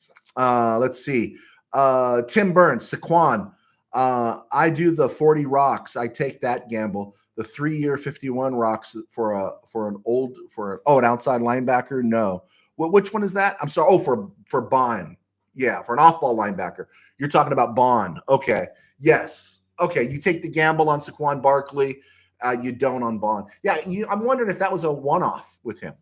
Let's see. Tim Burns, Saquon. I do the 40 rocks. I take that gamble. The 3-year 51 rocks for an outside linebacker. No. Which one is that? I'm sorry. Oh, for Bond. Yeah, for an off-ball linebacker. You're talking about Bond. Okay. Yes. Okay. You take the gamble on Saquon Barkley. You don't on Bond. Yeah. I'm wondering if that was a one-off with him.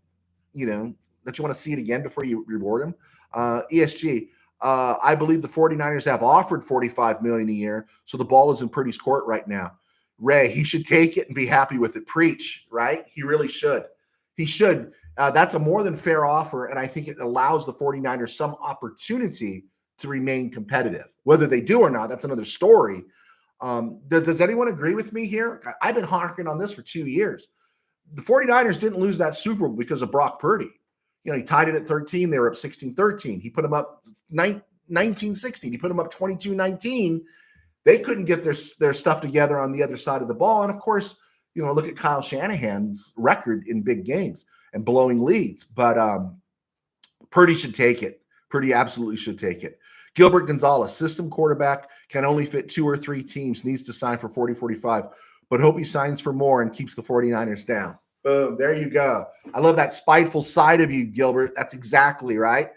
That you want to see it again before you reward him. ESG. I believe the 49ers have offered $45 million a year, so the ball is in Purdy's court right now. Ray, he should take it and be happy with it. Preach, right? He really should. He should. That's a more than fair offer, and I think it allows the 49ers some opportunity to remain competitive. Whether they do or not, that's another story. Does anyone agree with me here? I've been harking on this for 2 years. The 49ers didn't lose that Super Bowl because of Brock Purdy. He tied it at 13. They were up 16-13. He put them up 19-16. He put them up 22-19. They couldn't get their stuff together on the other side of the ball. And, of course, look at Kyle Shanahan's record in big games and blowing leads. But Purdy should take it. Purdy absolutely should take it. Gilbert Gonzalez, system quarterback, can only fit 2 or 3 teams, needs to sign for 40-45, but hope he signs for more and keeps the 49ers down. Boom, there you go. I love that spiteful side of you, Gilbert. That's exactly right.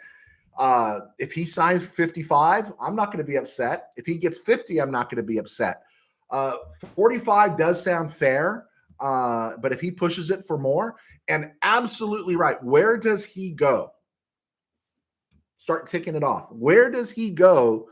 If he signs for 55, I'm not going to be upset. If he gets 50, I'm not going to be upset. 45 does sound fair, but if he pushes it for more, and absolutely right, where does he go? Start ticking it off. Where does he go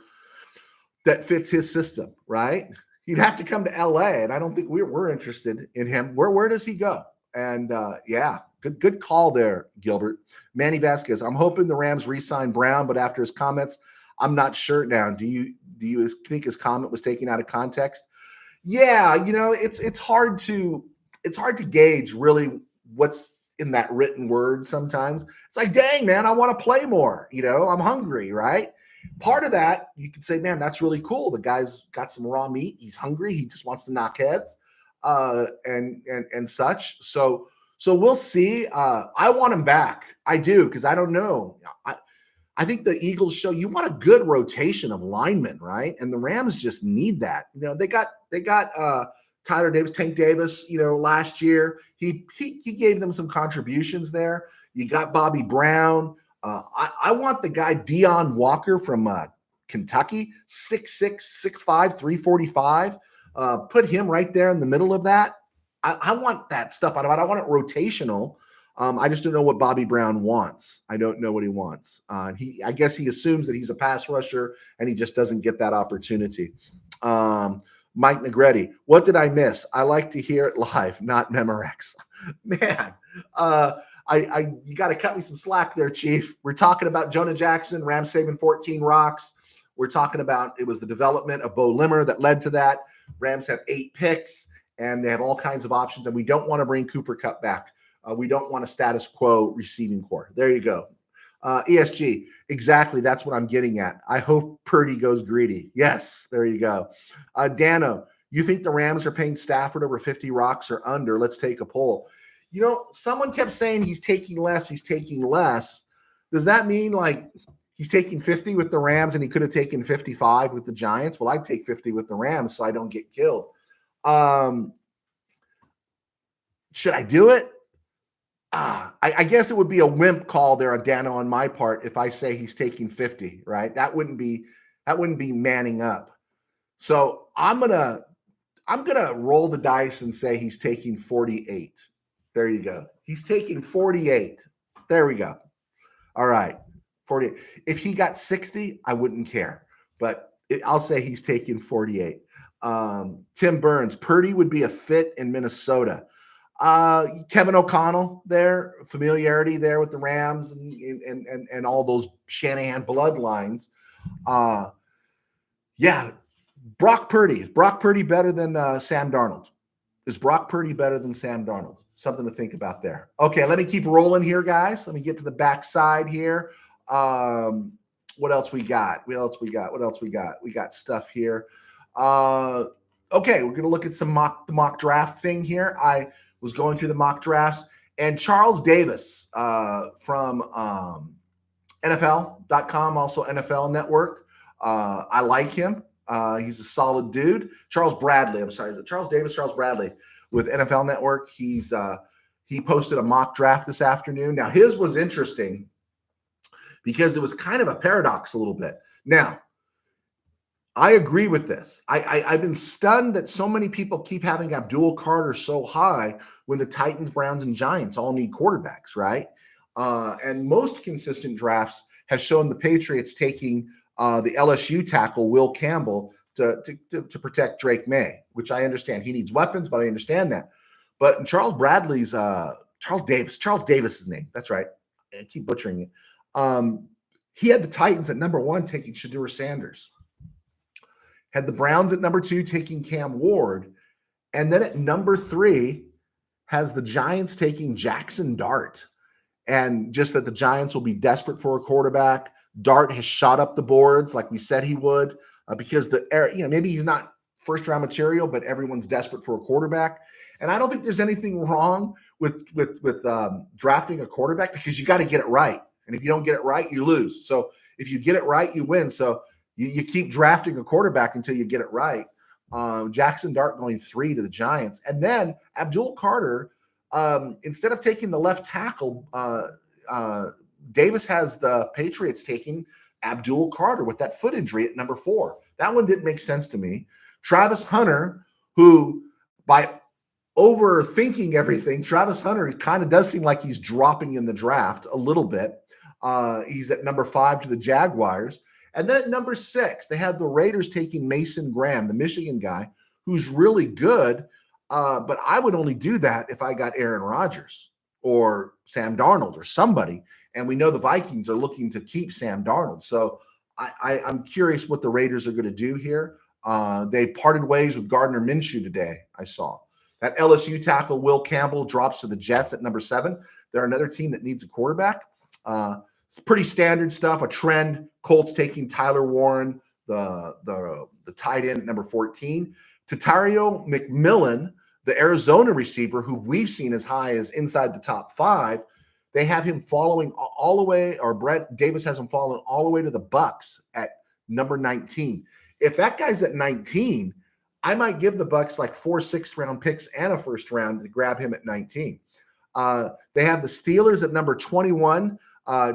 that fits his system, right? He'd have to come to LA, and I don't think we're interested in him. Where does he go? And yeah, good call there, Gilbert. Manny Vasquez, I'm hoping the Rams re-sign Brown, but after his comments, I'm not sure now. Do you think his comment was taken out of context? Yeah, it's hard to gauge really what's in that written word sometimes. It's like, dang, man, I want to play more. I'm hungry, right? Part of that, you could say, man, that's really cool. The guy's got some raw meat. He's hungry. He just wants to knock heads. And such. So we'll see. I want him back. I do, because I don't know. I think the Eagles show you want a good rotation of linemen, right? And the Rams just need that. They got Tyler Davis, Tank Davis, last year. He gave them some contributions there. You got Bobby Brown. I want the guy Deion Walker from Kentucky, 6'6", 6'5", 345. Put him right there in the middle of that. I want that stuff out of it. I want it rotational. I just don't know what Bobby Brown wants. I don't know what he wants. I guess he assumes that he's a pass rusher and he just doesn't get that opportunity. Mike Negretti, what did I miss? I like to hear it live, not Memorex. Man, you got to cut me some slack there, Chief. We're talking about Jonah Jackson, Rams saving 14 rocks. we're talking about it was the development of Bo Limmer that led to that. Rams have 8 picks, and they have all kinds of options, and we don't want to bring Cooper Kupp back. We don't want a status quo receiving core. There you go. ESG, exactly. That's what I'm getting at. I hope Purdy goes greedy. Yes, there you go. Dano, you think the Rams are paying Stafford over 50 rocks or under? Let's take a poll. Someone kept saying he's taking less. He's taking less. Does that mean like he's taking 50 with the Rams and he could have taken 55 with the Giants? Well, I'd take 50 with the Rams so I don't get killed. Should I do it? I guess it would be a wimp call there, Dano, on my part, if I say he's taking 50, right? That wouldn't be manning up. So I'm gonna roll the dice and say he's taking 48. There you go. He's taking 48. There we go. All right, 48. If he got 60, I wouldn't care, but I'll say he's taking 48. Tim Burns, Purdy would be a fit in Minnesota. Kevin O'Connell there, familiarity there with the Rams and all those Shanahan bloodlines. Yeah, Brock Purdy. Is Brock Purdy better than Sam Darnold? Is Brock Purdy better than Sam Darnold? Something to think about there. Okay, let me keep rolling here, guys. Let me get to the backside here. What else we got? We got stuff here. Okay, we're going to look at some mock draft thing here. I was going through the mock drafts, and Charles Davis from NFL.com, also NFL Network. I like him. He's a solid dude. Charles Bradley. I'm sorry. Is it Charles Davis? Charles Bradley with NFL Network. He posted a mock draft this afternoon. Now, his was interesting because it was kind of a paradox a little bit. Now, I agree with this. I've been stunned that so many people keep having Abdul Carter so high when the Titans, Browns, and Giants all need quarterbacks, right? And most consistent drafts have shown the Patriots taking the LSU tackle, Will Campbell, to protect Drake May, which I understand. He needs weapons, but I understand that. But in Charles Bradley's Charles Davis's name. That's right. I keep butchering it. He had the Titans at number 1 taking Shedeur Sanders. Had the Browns at number 2 taking Cam Ward. And then at number 3 has the Giants taking Jackson Dart. And just that the Giants will be desperate for a quarterback. Dart has shot up the boards like we said he would because maybe he's not first-round material, but everyone's desperate for a quarterback. And I don't think there's anything wrong with drafting a quarterback because you got to get it right. And if you don't get it right, you lose. So if you get it right, you win. So you keep drafting a quarterback until you get it right. Jackson Dart going 3 to the Giants. And then Abdul Carter, instead of taking the left tackle, Davis has the Patriots taking Abdul Carter with that foot injury at number 4. That one didn't make sense to me. Travis Hunter, who by overthinking everything, Travis Hunter kind of does seem like he's dropping in the draft a little bit. He's at number 5 to the Jaguars. And then at number 6, they had the Raiders taking Mason Graham, the Michigan guy, who's really good. But I would only do that if I got Aaron Rodgers or Sam Darnold or somebody. And we know the Vikings are looking to keep Sam Darnold. So I'm curious what the Raiders are going to do here. They parted ways with Gardner Minshew today, I saw. That LSU tackle, Will Campbell, drops to the Jets at number 7. They're another team that needs a quarterback. It's pretty standard stuff, a trend. Colts taking Tyler Warren, the tight end at number 14. Tatario McMillan, the Arizona receiver, who we've seen as high as inside the top 5, they have him following all the way, or Brett Davis has him following all the way to the Bucs at number 19. If that guy's at 19, I might give the Bucs like 4 6th-round picks and a first round to grab him at 19. They have the Steelers at number 21,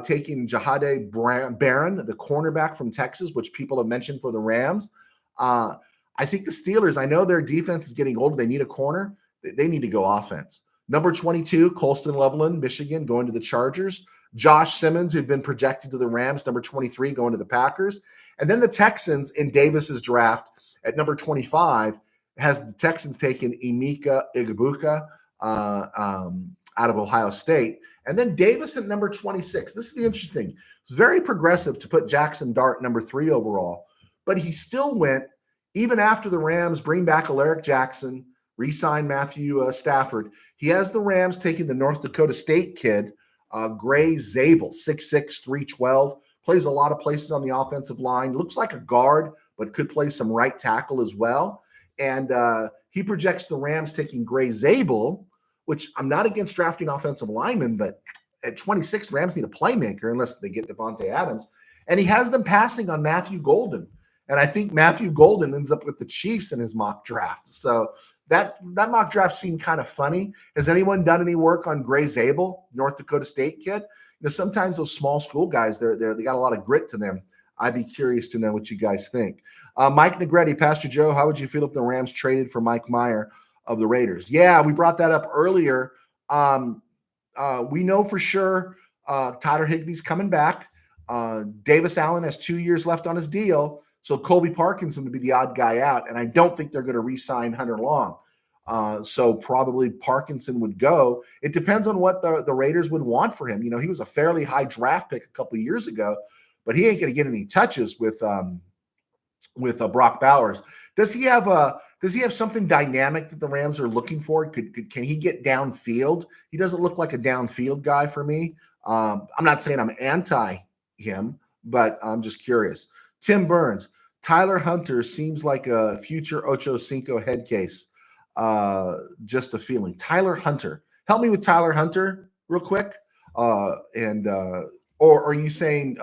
taking Jahade Barron, the cornerback from Texas, which people have mentioned for the Rams. I think the Steelers, I know their defense is getting older. They need a corner. They need to go offense. Number 22, Colston Loveland, Michigan, going to the Chargers. Josh Simmons, who'd been projected to the Rams, number 23, going to the Packers. And then the Texans in Davis's draft at number 25 has the Texans taken Emeka Egbuka out of Ohio State. And then Davis at number 26. This is the interesting thing. It's very progressive to put Jackson Dart number 3 overall, but he still went, even after the Rams bring back Alaric Jackson, re-sign Matthew Stafford. He has the Rams taking the North Dakota State kid, Gray Zabel, 6'6", 312. Plays a lot of places on the offensive line. Looks like a guard, but could play some right tackle as well. And he projects the Rams taking Gray Zabel, which I'm not against drafting offensive linemen, but at 26, Rams need a playmaker unless they get Devontae Adams. And he has them passing on Matthew Golden. And I think Matthew Golden ends up with the Chiefs in his mock draft. So that mock draft seemed kind of funny. Has anyone done any work on Gray Zabel, North Dakota State kid? You know, sometimes those small school guys, they got a lot of grit to them. I'd be curious to know what you guys think. Mike Negretti, Pastor Joe, how would you feel if the Rams traded for Mike Meyer of the Raiders? Yeah, we brought that up earlier. We know for sure Tyler Higbee's coming back. Davis Allen has 2 years left on his deal. So Colby Parkinson would be the odd guy out, and I don't think they're going to re-sign Hunter Long. So probably Parkinson would go. It depends on what the Raiders would want for him. You know, he was a fairly high draft pick a couple of years ago, but he ain't going to get any touches with Brock Bowers. Does he have something dynamic that the Rams are looking for? Can he get downfield? He doesn't look like a downfield guy for me. I'm not saying I'm anti him, but I'm just curious. Tim Burns, Tyler Hunter seems like a future Ocho Cinco head case. Just a feeling. Tyler Hunter. Help me with Tyler Hunter real quick. Or are you saying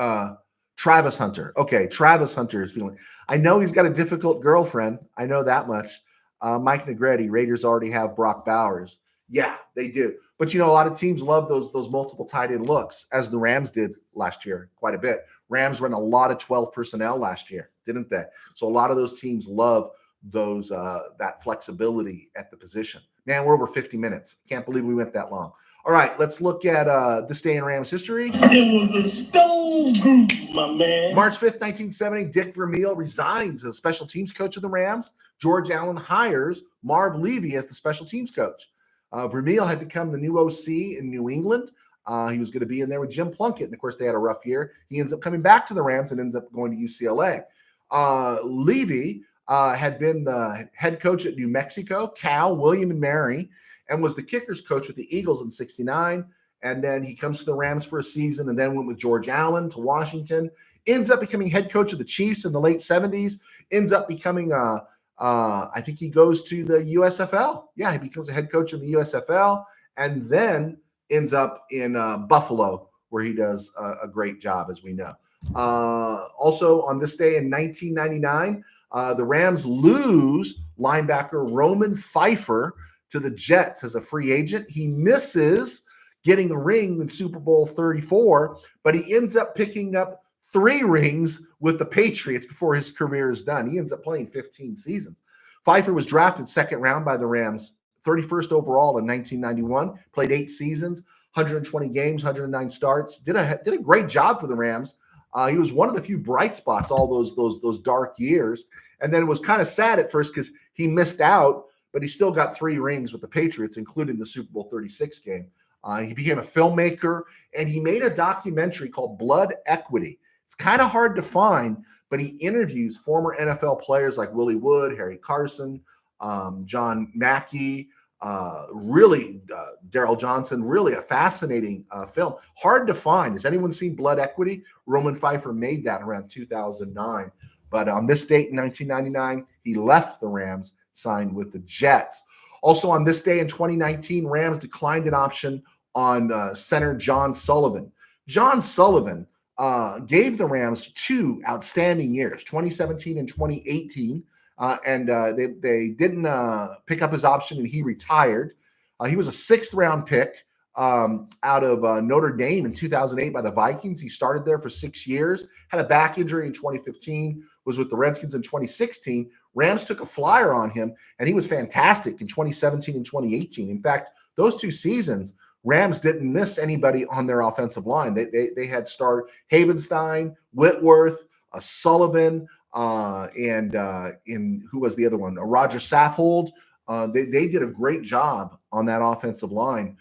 Travis Hunter? Okay, Travis Hunter is feeling. I know he's got a difficult girlfriend. I know that much. Mike Negretti, Raiders already have Brock Bowers. Yeah, they do. But, you know, a lot of teams love those multiple tight end looks, as the Rams did last year quite a bit. Rams ran a lot of 12 personnel last year, didn't they? So a lot of those teams love those that flexibility at the position. Man, we're over 50 minutes. Can't believe we went that long. All right, let's look at this day in Rams history. It was a stone group, my man. March 5th, 1970, Dick Vermeil resigns as special teams coach of the Rams. George Allen hires Marv Levy as the special teams coach. Vermeil had become the new OC in New England. He was going to be in there with Jim Plunkett, and of course, they had a rough year. He ends up coming back to the Rams and ends up going to UCLA. Levy had been the head coach at New Mexico, Cal, William, and Mary, and was the kickers coach with the Eagles in '69. And then he comes to the Rams for a season and then went with George Allen to Washington. Ends up becoming head coach of the Chiefs in the late 70s. Ends up becoming I think he goes to the USFL. Yeah, he becomes a head coach in the USFL and then ends up in Buffalo, where he does a great job, as we know. Also, on this day in 1999, the Rams lose linebacker Roman Pfeiffer to the Jets as a free agent. He misses getting a ring in Super Bowl 34, but he ends up picking up 3 rings with the Patriots before his career is done. He ends up playing 15 seasons. Pfeiffer was drafted second round by the Rams, 31st overall in 1991, played 8 seasons, 120 games, 109 starts, did a great job for the Rams. He was one of the few bright spots all those dark years. And then it was kind of sad at first because he missed out, but he still got 3 rings with the Patriots, including the Super Bowl 36 game. He became a filmmaker, and he made a documentary called Blood Equity. It's kind of hard to find, but he interviews former NFL players like Willie Wood, Harry Carson, John Mackey, Daryl Johnson. Really a fascinating film. Hard to find. Has anyone seen Blood Equity? Roman Pfeiffer made that around 2009. But on this date in 1999, he left the Rams, signed with the Jets. Also on this day in 2019, Rams declined an option on center John Sullivan. John Sullivan gave the Rams 2 outstanding years, 2017 and 2018. They didn't pick up his option, and he retired. He was a 6th round pick out of Notre Dame in 2008 by the Vikings. He started there for 6 years, had a back injury in 2015, was with the Redskins in 2016. Rams took a flyer on him, and he was fantastic in 2017 and 2018. In fact, those 2 seasons, Rams didn't miss anybody on their offensive line. They had starred Havenstein, Whitworth, Sullivan, and who was the other one? Roger Saffold. They did a great job on that offensive line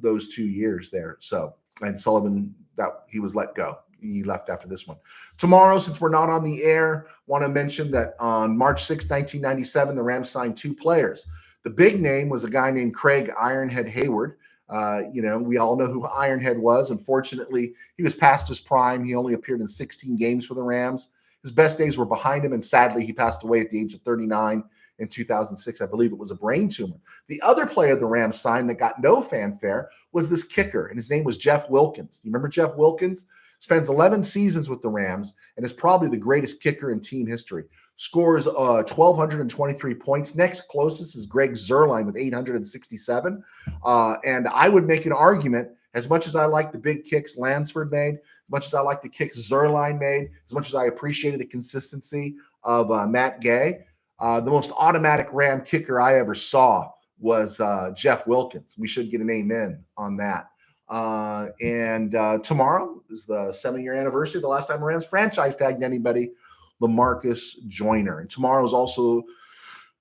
those 2 years there. So, and Sullivan, that he was let go. He left after this one. Tomorrow, since we're not on the air, want to mention that on March 6, 1997, the Rams signed 2 players. The big name was a guy named Craig Ironhead Hayward. We all know who Ironhead was. Unfortunately, he was past his prime. He only appeared in 16 games for the Rams. His best days were behind him, and sadly, he passed away at the age of 39 in 2006. I believe it was a brain tumor. The other player the Rams signed that got no fanfare was this kicker, and his name was Jeff Wilkins. You remember Jeff Wilkins? Spends 11 seasons with the Rams and is probably the greatest kicker in team history. Scores 1,223 points. Next closest is Greg Zuerlein with 867. And I would make an argument, as much as I like the big kicks Lansford made, as much as I like the kicks Zuerlein made, as much as I appreciated the consistency of Matt Gay, the most automatic Ram kicker I ever saw was Jeff Wilkins. We should get an amen on that. And tomorrow is the 7-year anniversary. The last time Rams franchise tagged anybody, LaMarcus Joyner. And tomorrow is also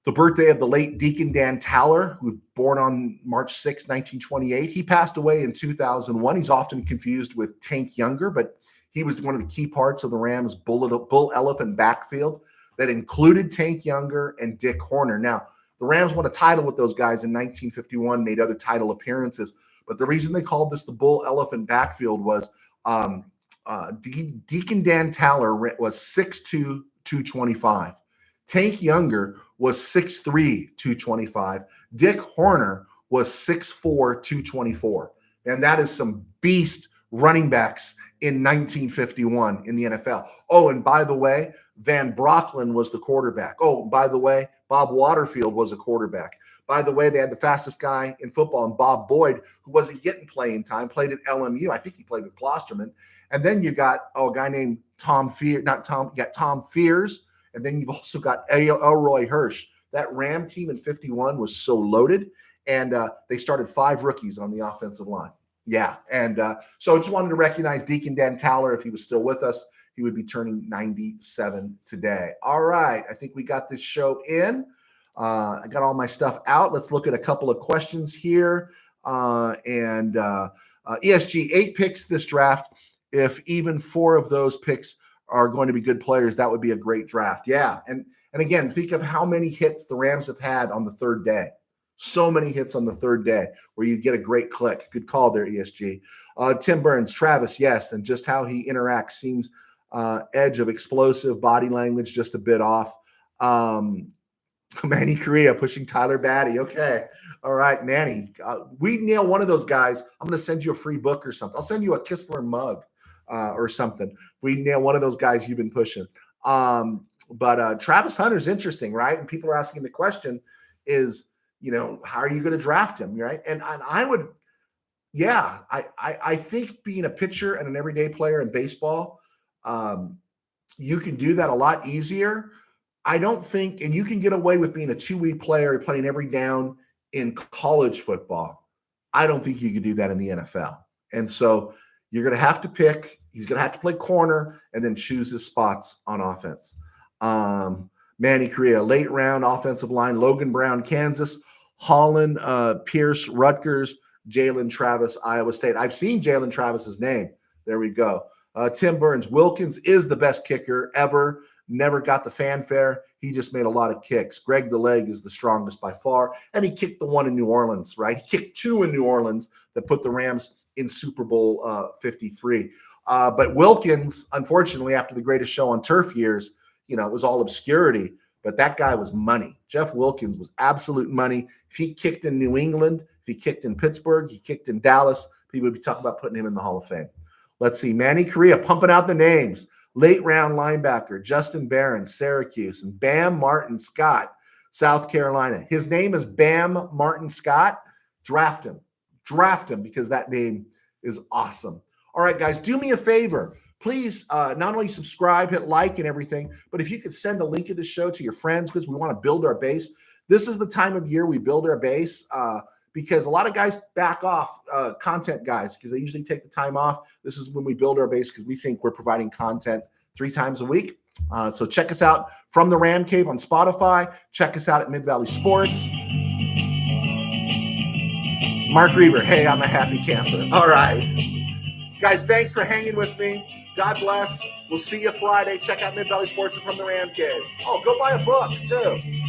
the birthday of the late Deacon Dan Towler, who was born on March 6, 1928. He passed away in 2001. He's often confused with Tank Younger, but he was one of the key parts of the Rams' bull elephant backfield that included Tank Younger and Dick Horner. Now, the Rams won a title with those guys in 1951, made other title appearances. But the reason they called this the bull elephant backfield was Deacon Dan Towler was 6'2", 225. Tank Younger was 6'3", 225. Dick Horner was 6'4", 224. And that is some beast running backs in 1951 in the NFL. Oh, and by the way, Van Brocklin was the quarterback. Oh, by the way, Bob Waterfield was a quarterback. By the way, they had the fastest guy in football, and Bob Boyd, who wasn't getting playing time, played at LMU. I think he played with Klosterman. And then you got a guy named Tom Fears, you got Tom Fears, and then you've also got Elroy Hirsch. That Ram team in 51 was so loaded, and they started 5 rookies on the offensive line. Yeah, and so I just wanted to recognize Deacon Dan Towler. If he was still with us, he would be turning 97 today. All right, I think we got this show in. I got all my stuff out. Let's look at a couple of questions here. ESG, 8 picks this draft. If even 4 of those picks are going to be good players, that would be a great draft. Yeah, and again, think of how many hits the Rams have had on the 3rd day. So many hits on the 3rd day where you get a great click. Good call there, ESG. Tim Burns, Travis, yes, and just how he interacts seems edge of explosive body language, just a bit off. Manny Correa pushing Tyler Batty. Okay. All right, Manny. We nail one of those guys. I'm going to send you a free book or something. I'll send you a Kistler mug or something. We nail one of those guys you've been pushing. But Travis Hunter's interesting, right? And people are asking the question is, how are you going to draft him, right? And I would, yeah, I think being a pitcher and an everyday player in baseball, you can do that a lot easier. I don't think, and you can get away with being a 2-week player playing every down in college football. I don't think you could do that in the NFL. And so you're going to have to pick. He's going to have to play corner and then choose his spots on offense. Manny Correa, late round offensive line, Logan Brown, Kansas, Holland, Pierce, Rutgers, Jalen Travis, Iowa State. I've seen Jalen Travis's name. There we go. Tim Burns, Wilkins is the best kicker ever. Never got the fanfare. He just made a lot of kicks. Greg the Leg is the strongest by far. And he kicked the one in New Orleans, right? He kicked 2 in New Orleans that put the Rams in Super Bowl 53. But Wilkins, unfortunately, after the greatest show on turf years, it was all obscurity. But that guy was money. Jeff Wilkins was absolute money. If he kicked in New England, if he kicked in Pittsburgh, he kicked in Dallas, people would be talking about putting him in the Hall of Fame. Let's see. Manny Correa pumping out the names. Late round linebacker, Justin Barron, Syracuse, and Bam Martin Scott, South Carolina. His name is Bam Martin Scott. Draft him. Draft him because that name is awesome. All right, guys, do me a favor. Please not only subscribe, hit like and everything, but if you could send a link of the show to your friends because we want to build our base. This is the time of year we build our base because a lot of guys back off, content guys, because they usually take the time off. This is when we build our base because we think we're providing content 3 times a week. So check us out from the RamCave on Spotify. Check us out at Mid-Valley Sports. Mark Reber, hey, I'm a happy camper. All right. Guys, thanks for hanging with me. God bless. We'll see you Friday. Check out Mid-Valley Sports and from the RamCave. Oh, go buy a book, too.